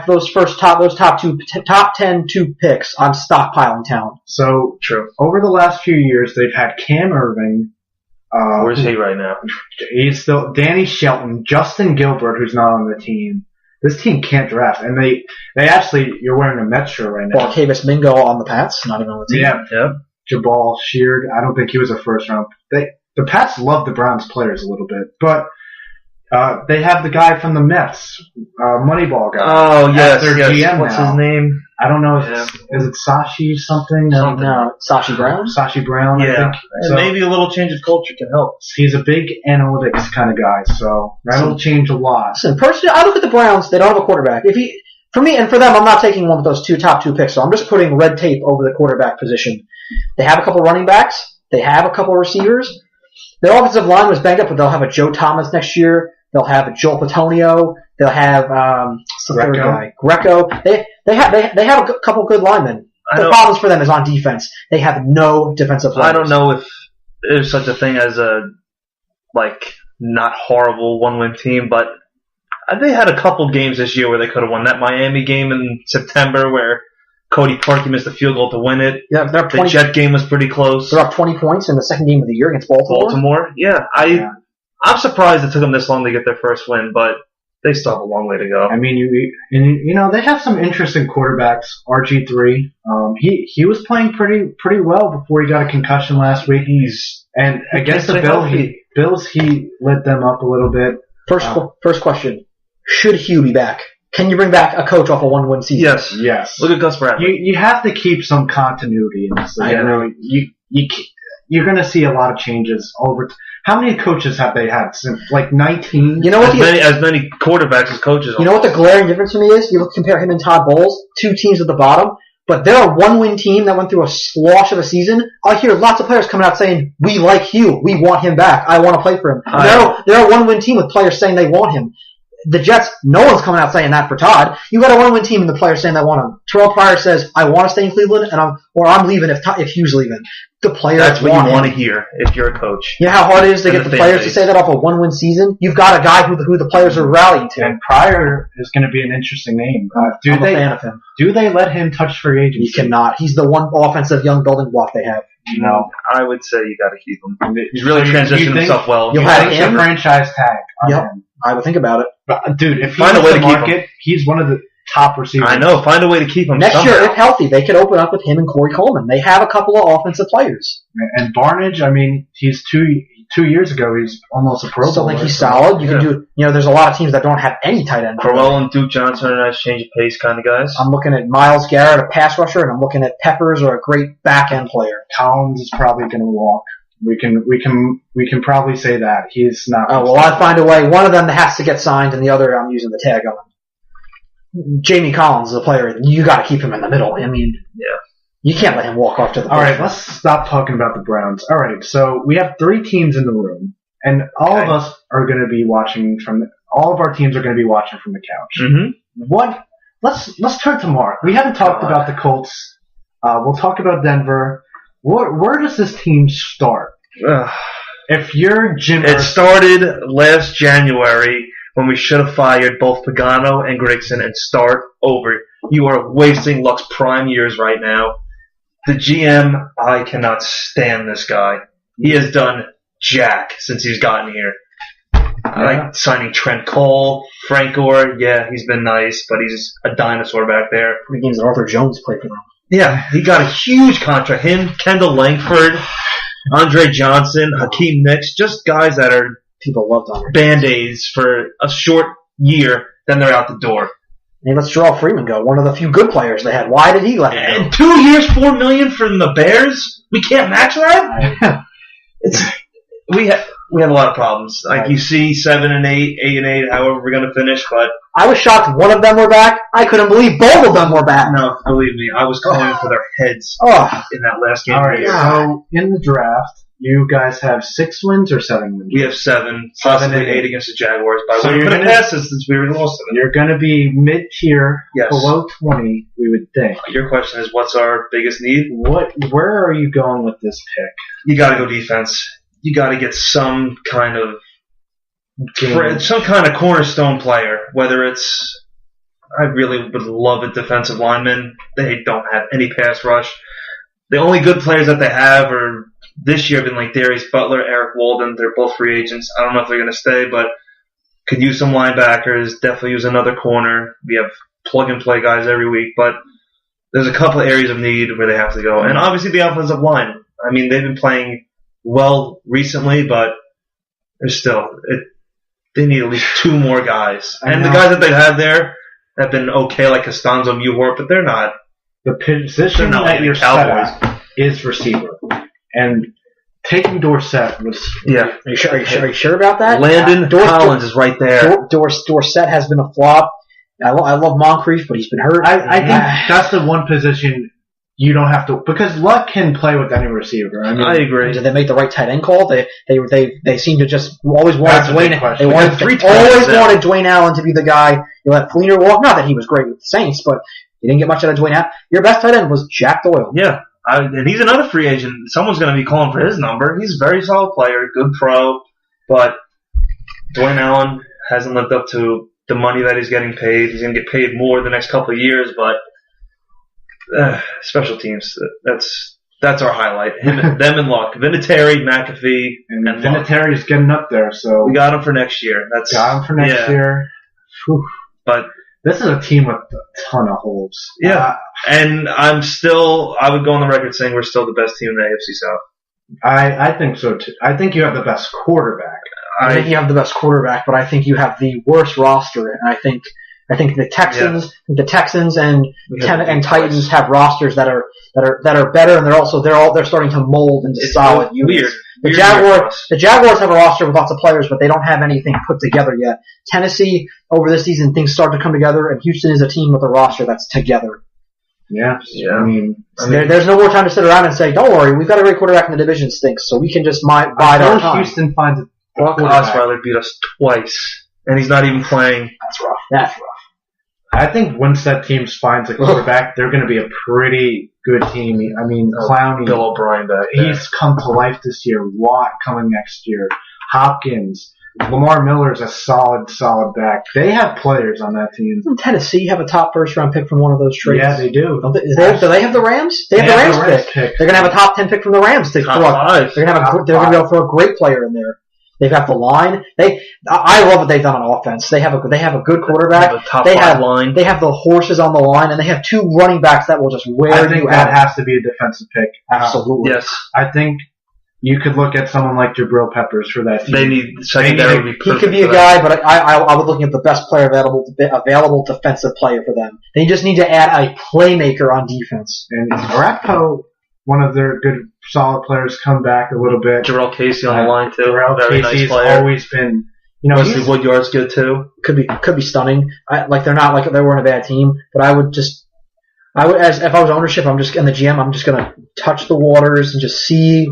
those top 10 two picks, I'm stockpiling talent. So True. over the last few years, they've had Cam Irving. Where's he right now? He's still Danny Shelton, Justin Gilbert, who's not on the team. This team can't draft, and they actually, you're wearing a Mets shirt right now. Barcavis Mingo on the Pats, not even on the team. Yeah, Jabal Sheard. I don't think he was a first round. The Pats love the Browns players a little bit, but they have the guy from the Mets, Moneyball guy. Oh, yes. Their GM What's now. his name? I don't know. Is it Sashi something? No, Sashi Brown? Sashi Brown, I Yeah. think. And So maybe a little change of culture can help. he's a big analytics kind of guy, so that'll change a lot. Listen, personally, I look at the Browns, they don't have a quarterback. For me and for them, I'm not taking one of those top two picks, so I'm just putting red tape over the quarterback position. They have a couple running backs. They have a couple receivers. Their offensive line was banged up, but they'll have a Joe Thomas next year. They'll have a Joel Petonio. They'll have the third guy, Greco. They have a couple good linemen. The problems for them is on defense. They have no defensive line. I don't know if there's such a thing as a not horrible 1-win team, but they had a couple games this year where they could have won. That Miami game in September where Cody Parkey missed a field goal to win it. Yeah, The Jet game was pretty close. They're up 20 points in the second game of the year against Baltimore. I'm surprised it took them this long to get their first win, but they still have a long way to go. I mean, they have some interesting quarterbacks. RG3, he was playing pretty well before he got a concussion last week. And against the Bills, he lit them up a little bit. First question: should Hugh be back? Can you bring back a coach off a 1-win season? Yes. Look at Gus Bradley. You have to keep some continuity in this league. You're going to see a lot of changes over. How many coaches have they had since 19? You know what? As many quarterbacks as coaches. You know what the glaring difference for me is? You compare him and Todd Bowles, two teams at the bottom, but they're a 1-win team that went through a slosh of a season. I hear lots of players coming out saying, "We like Hugh. We want him back. I want to play for him." They're a 1-win team with players saying they want him. The Jets, no one's coming out saying that for Todd. You got a 1-win team and the players saying they want him. Terrell Pryor says, "I want to stay in Cleveland, and I'm leaving if Hugh's leaving." The players That's what you want to him. hear if you're a coach. You know how hard it is to get the players to say that off a 1-win season? You've got a guy who the players are rallying to. And Pryor is going to be an interesting name. I'm a fan of him. Do they let him touch free agency? He cannot. He's the one offensive young building block they have. No. I would say you got to keep him. He's really transitioned himself well. You'll have him franchise tag. Yep. I would think about it. But, dude, if he Find a way to keep him, he's one of the top receivers. I know. Find a way to keep him. Next year, if healthy, they could open up with him and Corey Coleman. They have a couple of offensive players. And Barnage, I mean, he's 2 years ago, he's almost a Pro Bowler. Still think he's solid. You can do. There's a lot of teams that don't have any tight end. Crowell and Duke Johnson are nice change of pace kind of guys. I'm looking at Myles Garrett, a pass rusher, and I'm looking at Peppers, or a great back end player. Collins is probably going to walk. We can probably say that he's not. Oh well, I find a way. One of them has to get signed, and the other I'm using the tag on. Jamie Collins is a player. You got to keep him in the middle. I mean, you can't let him walk off to the. All right, let's stop talking about the Browns. All right, so we have 3 teams in the room, and all of us are going to be watching all of our teams are going to be watching from the couch. Mm-hmm. Let's turn to Mark. We haven't talked about the Colts. We'll talk about Denver. Where does this team start? If you're Jim, it started last January when we should have fired both Pagano and Grigson and start over. You are wasting Luck's prime years right now. The GM, I cannot stand this guy. He has done jack since he's gotten here. I like signing Trent Cole, Frank Gore. Yeah, he's been nice, but he's a dinosaur back there. How many games did Arthur Jones play for them? Yeah, he got a huge contract. Him, Kendall Langford, Andre Johnson, Hakeem Nicks, just guys that are people loved Andre. Band-Aids for a short year, then they're out the door. Hey, let's Jarrell Freeman go. One of the few good players they had. Why did he let him go? And 2 years, $4 million from the Bears? We can't match that? We have a lot of problems. Like you see 7-8, 8-8, however we're gonna finish, but I was shocked one of them were back. I couldn't believe both of them were back. No, believe me, I was calling for their heads in that last game. All right, so in the draft, you guys have 6 wins or 7 wins? We have 7, possibly 8 against the Jaguars. By way of the passes since we already lost them. You're going to be mid-tier, below 20, we would think. Your question is, what's our biggest need? Where are you going with this pick? You got to go defense. You got to get some kind of cornerstone player. Whether it's, I really would love a defensive lineman. They don't have any pass rush. The only good players that they have are this year have been like Darius Butler, Eric Walden. They're both free agents. I don't know if they're going to stay, but could use some linebackers. Definitely use another corner. We have plug-and-play guys every week, but there's a couple of areas of need where they have to go. And obviously the offensive line. I mean, they've been playing well recently, but there's still they need at least 2 more guys. And the guys that they have there have been okay, like Costanzo, Muhort, but they're not. The position that you're set at is receiver. And taking Dorsett was... Yeah. Are you sure about that? Landon Collins is right there. Dorsett has been a flop. I love Moncrief, but he's been hurt. I think that's the one position you don't have to... Because Luck can play with any receiver. I mean, I agree. Did they make the right tight end call? They seem to just always wanted Dwayne... They wanted Dwayne Allen to be the guy. You let Fleener walk. Not that he was great with the Saints, but you didn't get much out of Dwayne Allen. Your best tight end was Jack Doyle. Yeah. And he's another free agent. Someone's going to be calling for his number. He's a very solid player, good pro, but Dwayne Allen hasn't lived up to the money that he's getting paid. He's going to get paid more the next couple of years, but special teams, that's our highlight. Them and Luck. Vinatieri, McAfee, And Luck. Vinatieri's getting up there, so We got him for next year. got him for next year. Whew. But This is a team with a ton of holes. yeah, and I would go on the record saying we're still the best team in the AFC South. I think so too. I think you have the best quarterback. I think you have the best quarterback, but I think you have the worst roster, and I think the Texans and Titans have rosters that are better, and they're starting to mold into solid units. Weird. The Jaguars have a roster with lots of players, but they don't have anything put together yet. Tennessee, over this season, things start to come together, and Houston is a team with a roster that's together. Yeah. Yeah. I mean, There's no more time to sit around and say, "Don't worry, we've got a great quarterback in the division stinks, so we can just bide our time." Houston finds it. Brock Osweiler beat us twice, and he's not even playing. That's rough. I think once that team finds a quarterback, they're going to be a pretty good team. I mean, Clowney, Bill O'Brien back there. he's come to life this year. Watt coming next year. Hopkins. Lamar Miller's a solid back. They have players on that team. Doesn't Tennessee have a top first-round pick from one of those trades? Yeah, they do. Do they have the Rams? They have the Rams pick. They're going to have a top 10 pick from the Rams. They're going to be able to throw a great player in there. They've got the line. I love what they've done on offense. They have a good quarterback. They have line. They have the horses on the line, and they have two running backs that will just wear I you think out. that has to be a defensive pick. Absolutely. Yes. I think you could look at someone like Jabril Peppers for that team. They need secondary. He could be a guy, but I was looking at the best player available defensive player for them. They just need to add a playmaker on defense. And Rakpo, one of their good, solid players, come back a little bit. Jarrell Casey on the line too. Jarrell Very Casey's nice player. always been, Wesley Woodyard's good too. Could be stunning. They're not like they weren't a bad team, but if I was ownership, I'm just in the GM. I'm just gonna touch the waters and just see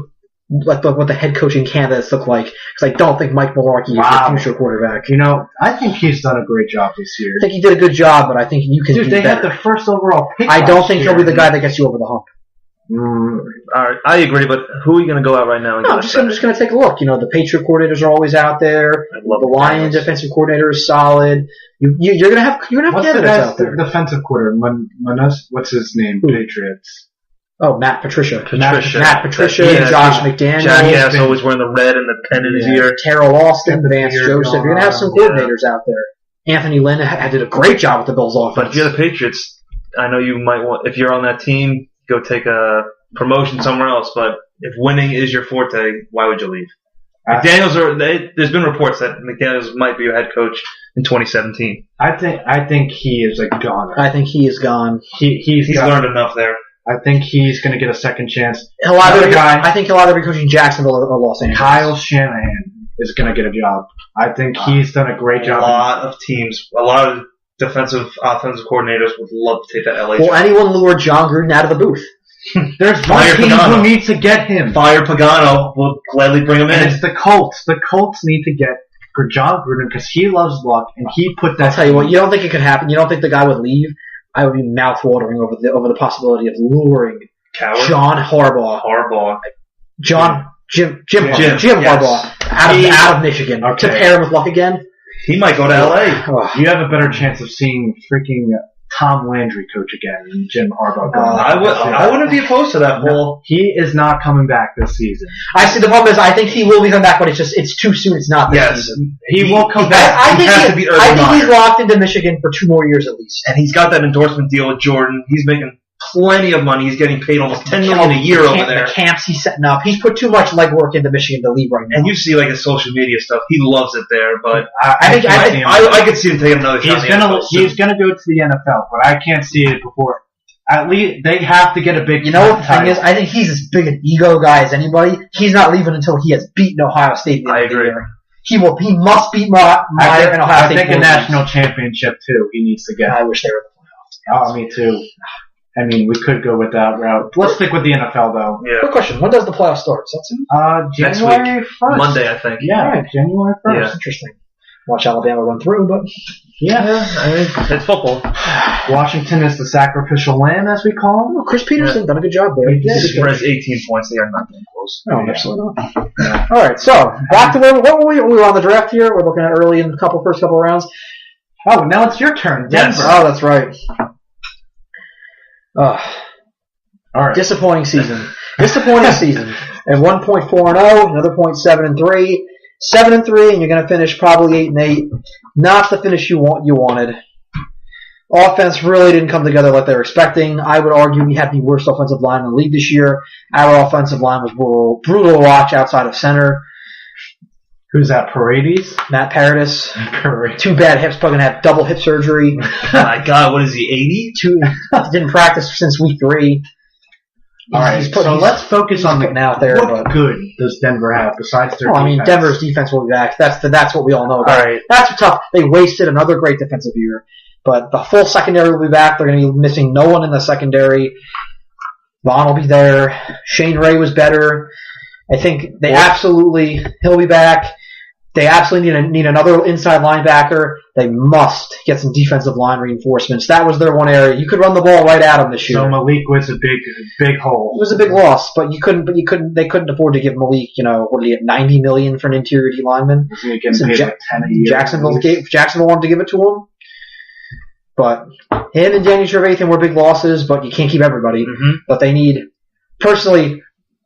what the head coaching candidates look like, because I don't think Mike Mularkey is the future quarterback. I think he's done a great job this year. I think he did a good job, but I think you can do they better. had the first overall pick. I don't think he'll be the guy that gets you over the hump. All right, I agree, but who are you going to go out right now? No, I'm just going to take a look. The Patriot coordinators are always out there. The Lions defensive coordinator is solid. You're going to have candidates out there. Defensive coordinator, what's his name? Patriots. Oh, Matt Patricia. Matt Patricia, Yeah, Josh McDaniels. Jackass always wearing the red and the pen in his ear. Terrell Austin, Vance Joseph. You're going to have some coordinators out there. Anthony Lynn did a great job with the Bills offense. But if you're the Patriots, I know you might want, if you're on that team, go take a promotion somewhere else. But if winning is your forte, why would you leave? There's been reports that McDaniels might be your head coach in 2017. I think he is a goner. I think he is gone. He's learned enough there. I think he's going to get a second chance. I think he'll either be coaching Jacksonville or Los Angeles. Kyle Shanahan is going to get a job. I think he's done a great job. A lot of teams, a lot of defensive, offensive coordinators would love to take that LA job. Will anyone lure John Gruden out of the booth? There's one team who needs to get him. Fire Pagano. We'll gladly bring him in. And it's the Colts. The Colts need to get John Gruden because he loves luck, and he put that. I'll tell you what. You don't think it could happen? You don't think the guy would leave? I would be mouth-watering over the possibility of luring John Harbaugh. Jim Harbaugh out of Michigan to pair him with Luck again. He might go to LA. You have a better chance of seeing freaking Tom Landry coach again than Jim Harbaugh. I wouldn't be opposed to that. No, he is not coming back this season. I see. The problem is, I think he will be coming back, but it's too soon. It's not this season. He will come back. I think he's locked into Michigan for 2 more years at least. And he's got that endorsement deal with Jordan. He's making plenty of money. He's getting paid almost $10 million a year over there. The camps he's setting up. He's put too much legwork into Michigan to leave right now. And you see like his social media stuff. He loves it there. But I could see him taking another shot. He's gonna go to the NFL, but I can't see it before. At least they have to get a big. You know what the thing is? I think he's as big an ego guy as anybody. He's not leaving until he has beaten Ohio State. I agree. He must beat Meyer and Ohio State. I think a national championship too. He needs to get. I wish they were in the playoffs. Oh, me too. I mean, we could go with that route. Let's stick with the NFL, though. Yeah. Quick question. When does the playoffs start? Is that soon? January 1st. Monday, I think. Yeah, right, January 1st. Yeah. Interesting. Watch Alabama run through, but... Yeah, I mean, it's football. Washington is the sacrificial lamb, as we call him. Chris Peterson done a good job there. The spread is 18 points. They are not getting close. No, absolutely not. Yeah. All right, so back to where we were on the draft here. We're looking at early in the first couple of rounds. Oh, now it's your turn, Denver. Yes. Oh, that's right. All right. Disappointing season. Disappointing season. And 1.4-0, another 0.7-3, 7-3, and you're going to finish probably 8-8. Not the finish you wanted. Offense really didn't come together like they were expecting. I would argue we had the worst offensive line in the league this year. Our offensive line was brutal to watch outside of center. Who's that, Paredes? Matt Paradis. Too bad hips, probably going to have double hip surgery. Oh my God, what is he, 80? Didn't practice since week 3. All right, so let's focus on out there. What good does Denver have besides their defense? I mean, Denver's defense will be back. That's what we all know about. All right. That's tough. They wasted another great defensive year. But the full secondary will be back. They're going to be missing no one in the secondary. Vaughn will be there. Shane Ray was better. I think he'll be back. They absolutely need another inside linebacker. They must get some defensive line reinforcements. That was their one area. You could run the ball right at them this year. So Malik was a big hole. It was a big loss, but they couldn't afford to give Malik, what did he get, $90 million for an interior D lineman? He getting paid like 10 a year. Jacksonville wanted to give it to him. But him and Danny Trevathan were big losses, but you can't keep everybody. Mm-hmm. But they need, personally,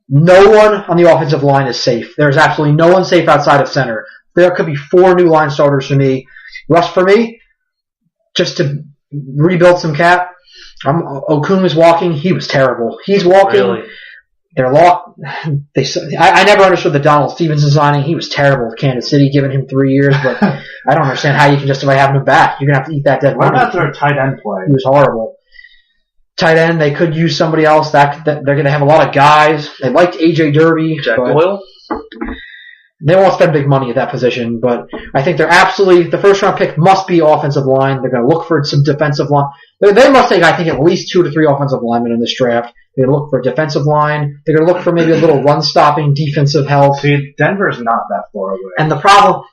no one on the offensive line is safe. There's absolutely no one safe outside of center. There could be 4 new line starters for me. Russ, for me, just to rebuild some cap, Okung is walking. He was terrible. He's walking. Really? They're locked. I never understood the Donald Stevenson signing. He was terrible with Kansas City, giving him 3 years, but I don't understand how you can justify having him back. You're going to have to eat that dead money. What about their tight end play? He was horrible. Tight end, they could use somebody else. They're going to have a lot of guys. They liked A.J. Derby. Jack Doyle? They won't spend big money at that position, but I think they're absolutely, the first round pick must be offensive line. They're going to look for some defensive line. They must take, I think, at least 2 to 3 offensive linemen in this draft. They're going to look for a defensive line. They're going to look for maybe a little run-stopping defensive help. See, Denver's not that far away. And the problem,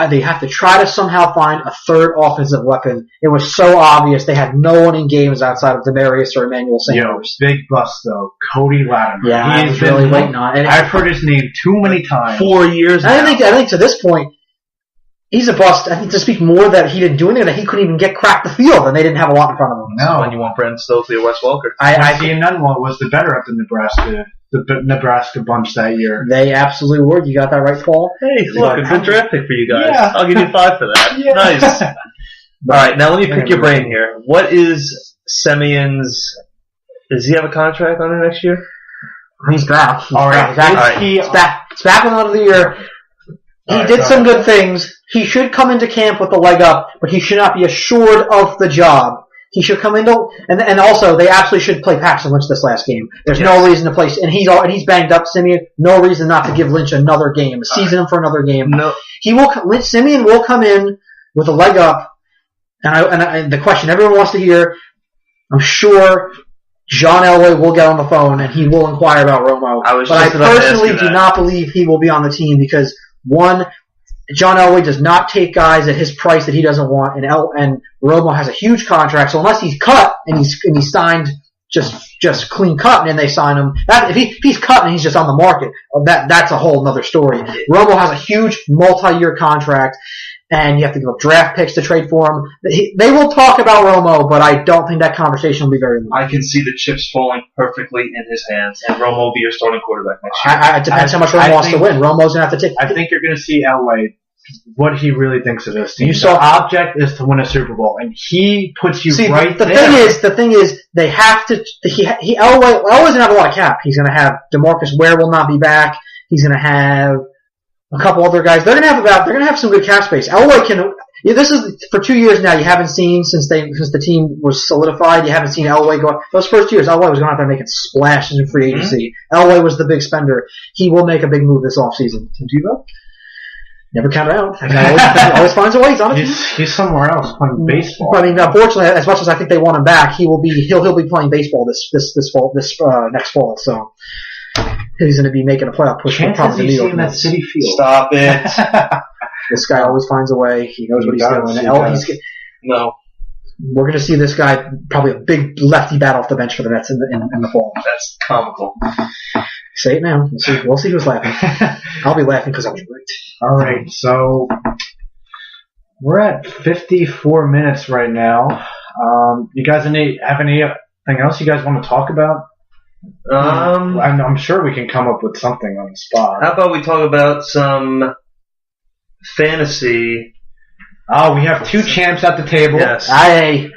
they have to try to somehow find a third offensive weapon. It was so obvious they had no one in games outside of Demarius or Emmanuel Sanders. Big bust though, Cody Latimer. Yeah, he's really waiting on it. I've heard his name too many times. 4 years now. I think to this point, he's a bust. I think to speak more that he didn't do anything, that he couldn't even crack the field, and they didn't have a lot in front of him. No. When you want Brandon Stokely or Wes Welker. CNN was the better of the Nebraska bunch that year. They absolutely were. You got that right, Paul? Hey, look, a good draft pick for you guys. Yeah. I'll give you 5 for that. Yeah. Nice. All right, now let me pick your brain here. What is Semion's? Does he have a contract on it next year? He's back. All right. He's back. It's back another year. He did some good things. He should come into camp with the leg up, but he should not be assured of the job. He should come into, and also they absolutely should play Paxton Lynch this last game. There's no reason to play, and he's banged up. Simeon, no reason not to give Lynch another game, season him for another game. No, Simeon will come in with a leg up, and the question everyone wants to hear, I'm sure John Elway will get on the phone and he will inquire about Romo. But I personally do not believe he will be on the team because one, John Elway does not take guys at his price that he doesn't want, and Romo has a huge contract. So unless he's cut and he's signed just clean cut, and then they sign him, if he's cut and he's just on the market, that's a whole other story. Romo has a huge multi-year contract, and you have to give up draft picks to trade for him. They will talk about Romo, but I don't think that conversation will be very long. I can see the chips falling perfectly in his hands, and Romo will be your starting quarterback next year. It depends how much Romo wants to win. Romo's going to have to take. I think you're going to see Elway, what he really thinks of this team. The object is to win a Super Bowl, and he puts you right there. The thing is, they have to. Elway's going to have a lot of cap. He's going to have DeMarcus Ware will not be back. He's going to have a couple other guys. They're going to have some good cap space. Elway can. Yeah, this is for 2 years now. You haven't seen since the team was solidified. You haven't seen Elway go. Those first 2 years, Elway was going out there making splashes in free agency. Mm-hmm. Elway was the big spender. He will make a big move this offseason. Tim Tebow? Never count it out. He always finds a way. He's somewhere else playing baseball. I mean, unfortunately, as much as I think they want him back, he'll be playing baseball this fall, next fall. So he's going to be making a playoff push for probably the New York Mets. City Field. Stop it. This guy always finds a way. He knows what he's doing. No. We're going to see this guy, probably a big lefty bat off the bench for the Mets in the fall. That's comical. Say it now. We'll see who's laughing. I'll be laughing because I was right. All right, so we're at 54 minutes right now. You guys have anything else you guys want to talk about? I'm sure we can come up with something on the spot. How about we talk about some fantasy? Oh, we have two champs at the table. Yes. I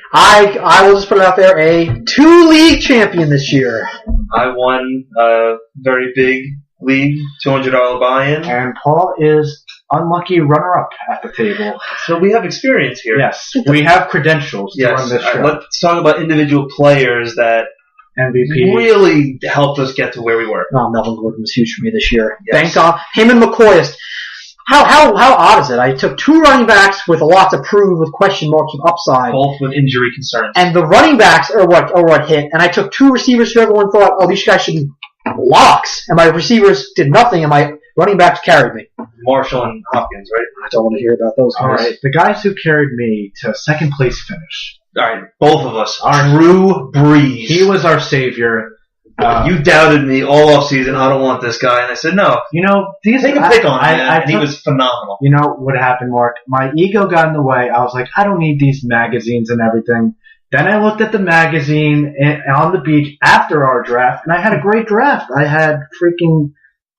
will just put it out there, a 2-league champion this year. I won a very big league, $200 buy-in. And Paul is unlucky runner-up at the table. So we have experience here. Yes, we have credentials to run this show. Let's talk about individual players that MVP really helped us get to where we were. Oh, Melvin Gordon was huge for me this year. Yes. Thank God. Him and McCoy. How odd is it? I took 2 running backs with a lot to prove with question marks of upside. Both with injury concerns. And the running backs are what hit. And I took 2 receivers who everyone thought, oh, these guys should be locks. And my receivers did nothing, and my running backs carried me. Marshall and Hopkins, right? I don't want to hear about those guys. All right, the guys who carried me to second place finish. All right, both of us. Drew Brees. He was our savior. You doubted me all offseason. I don't want this guy. And I said, no. You know, Take a pick on him, and he was phenomenal. You know what happened, Mark? My ego got in the way. I was like, I don't need these magazines and everything. Then I looked at the magazine on the beach after our draft, and I had a great draft. I had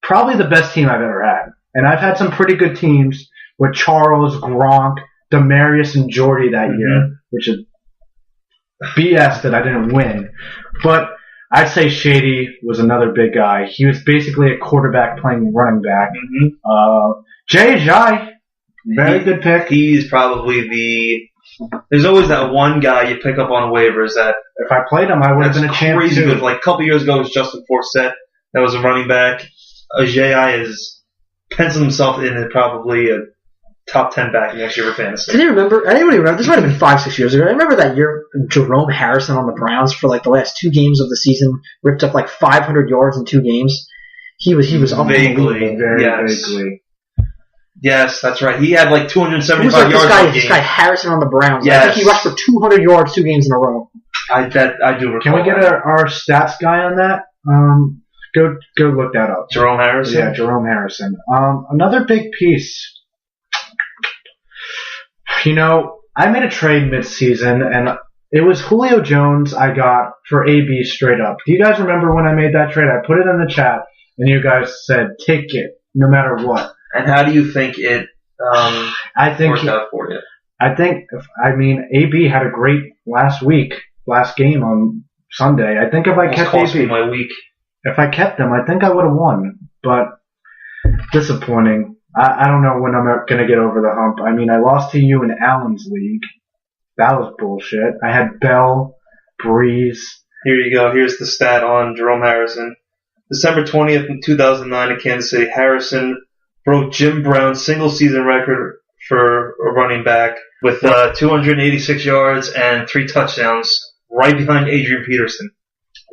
probably the best team I've ever had. And I've had some pretty good teams with Charles, Gronk, Demarius, and Jordy that year, which is BS that I didn't win. But I'd say Shady was another big guy. He was basically a quarterback playing running back. Jay Ajayi, very good pick. He's probably there's always that one guy you pick up on waivers that if I played him, I would have been a champ crazy too. good. Like a couple years ago, it was Justin Forsett. That was a running back. Ajayi is penciled himself in as probably a top 10 back next year for fantasy. Can you remember? Anybody remember? This might have been 5-6 years ago. I remember that year Jerome Harrison on the Browns for like the last 2 games of the season ripped up like 500 yards in 2 games. He was unbelievable. Very vaguely. Yes, that's right. He had like 275 yards in a game. This guy Harrison on the Browns. Yes. I think he rushed for 200 yards 2 games in a row. I do recall. Can we get our stats guy on that? Go look that up. Jerome Harrison? Yeah, Jerome Harrison. Another big piece. You know, I made a trade mid-season, and it was Julio Jones I got for AB straight up. Do you guys remember when I made that trade? I put it in the chat, and you guys said, take it, no matter what. And how do you think it worked out for you? AB had a great last game on Sunday. I think if I kept AB, my week. If I kept them, I think I would have won. But disappointing. I don't know when I'm going to get over the hump. I mean, I lost to you in Allen's league. That was bullshit. I had Bell, Breeze. Here you go. Here's the stat on Jerome Harrison. December 20th, 2009 in Kansas City, Harrison broke Jim Brown's single-season record for a running back with 286 yards and 3 touchdowns, right behind Adrian Peterson.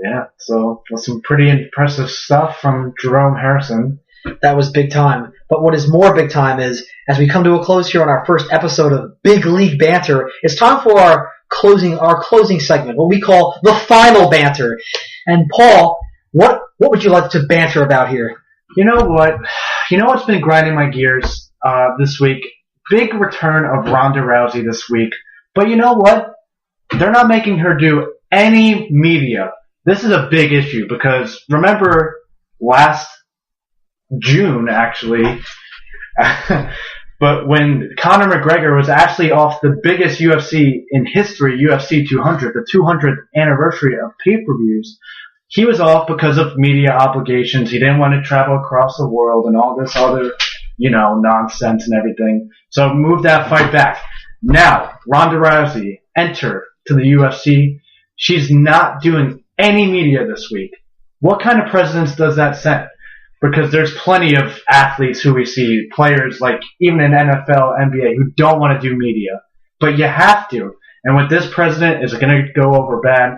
Yeah, so some pretty impressive stuff from Jerome Harrison. That was big time. But what is more big time is, as we come to a close here on our first episode of Big League Banter, it's time for our closing segment, what we call the final banter. And Paul, what would you like to banter about here? You know what? You know what's been grinding my gears this week? Big return of Ronda Rousey this week. But you know what? They're not making her do any media. This is a big issue because remember last June, actually, but when Conor McGregor was actually off the biggest UFC in history, UFC 200, the 200th anniversary of pay-per-views, he was off because of media obligations. He didn't want to travel across the world and all this other, nonsense and everything. So moved that fight back. Now, Ronda Rousey enter to the UFC. She's not doing any media this week. What kind of precedence does that set? Because there's plenty of athletes who we see, players like even in NFL, NBA, who don't want to do media. But you have to. And with this president, is it going to go over bad?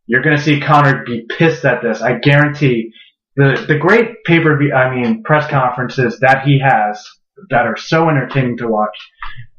You're going to see Conor be pissed at this. I guarantee the great press conferences that he has that are so entertaining to watch.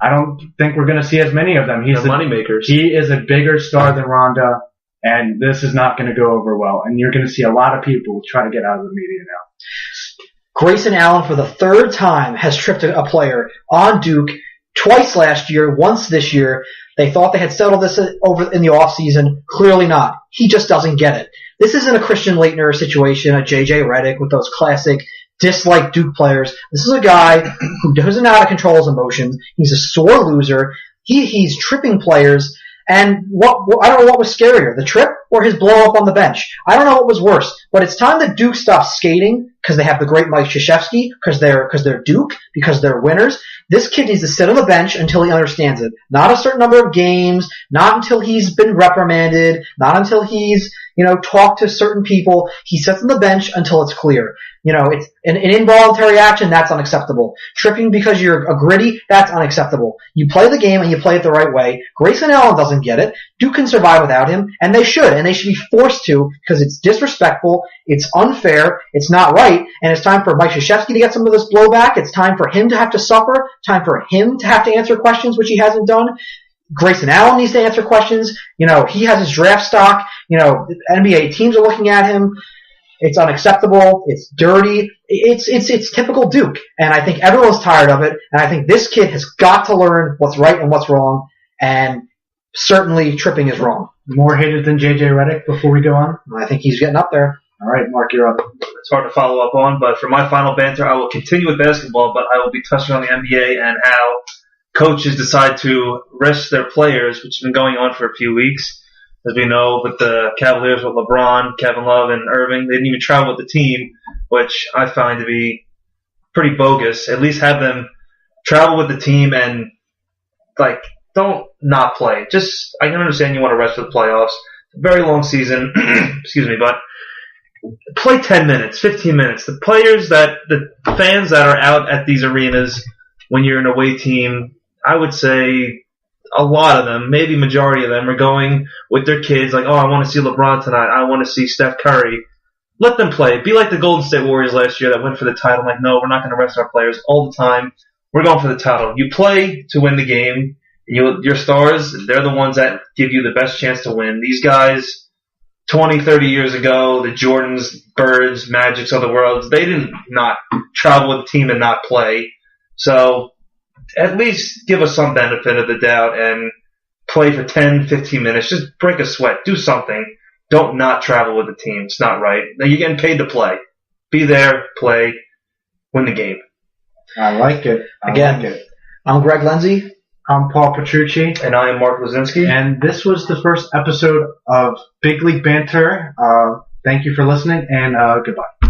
I don't think we're going to see as many of them. The moneymakers. He is a bigger star than Ronda, and this is not going to go over well. And you're going to see a lot of people try to get out of the media now. Grayson Allen, for the third time, has tripped a player on Duke twice last year, once this year. They thought they had settled this over in the offseason. Clearly not. He just doesn't get it. This isn't a Christian Laettner situation, a J.J. Redick with those classic dislike Duke players. This is a guy who doesn't know how to control his emotions. He's a sore loser. He's tripping players. And I don't know what was scarier, the trip or his blow up on the bench. I don't know what was worse. But it's time that Duke stops skating because they have the great Mike Krzyzewski, because they're Duke, because they're winners. This kid needs to sit on the bench until he understands it. Not a certain number of games, not until he's been reprimanded, not until he's, talked to certain people. He sits on the bench until it's clear. It's an involuntary action, that's unacceptable. Tripping because you're a gritty, that's unacceptable. You play the game and you play it the right way. Grayson Allen doesn't get it. Duke can survive without him, and they should be forced to, because it's disrespectful, it's unfair, it's not right, and it's time for Mike Krzyzewski to get some of this blowback. It's time for him to have to suffer, time for him to have to answer questions, which he hasn't done. Grayson Allen needs to answer questions. He has his draft stock. NBA teams are looking at him. It's unacceptable. It's dirty. It's typical Duke. And I think everyone's tired of it. And I think this kid has got to learn what's right and what's wrong. And certainly tripping is wrong. More hated than J.J. Redick before we go on? I think he's getting up there. All right, Mark, you're up. It's hard to follow up on, but for my final banter, I will continue with basketball, but I will be touching on the NBA and how coaches decide to rest their players, which has been going on for a few weeks. As we know, with the Cavaliers, with LeBron, Kevin Love, and Irving, they didn't even travel with the team, which I find to be pretty bogus. At least have them travel with the team and, don't not play. I can understand you want to rest for the playoffs. It's a very long season, excuse me, but play 10 minutes, 15 minutes. The fans that are out at these arenas when you're an away team, I would say a lot of them, maybe majority of them, are going with their kids like, I want to see LeBron tonight. I want to see Steph Curry. Let them play. Be like the Golden State Warriors last year that went for the title. Like, no, we're not going to rest our players all the time. We're going for the title. You play to win the game. Your stars, they're the ones that give you the best chance to win. These guys, 20, 30 years ago, the Jordans, Birds, Magics of the world, they didn't not travel with the team and not play. So at least give us some benefit of the doubt and play for 10, 15 minutes. Just break a sweat. Do something. Don't not travel with the team. It's not right. Now you're getting paid to play. Be there, play, win the game. I like it. I'm Greg Lenzi. I'm Paul Petrucci. And I am Mark Lezynski. And this was the first episode of Big League Banter. Thank you for listening, and goodbye.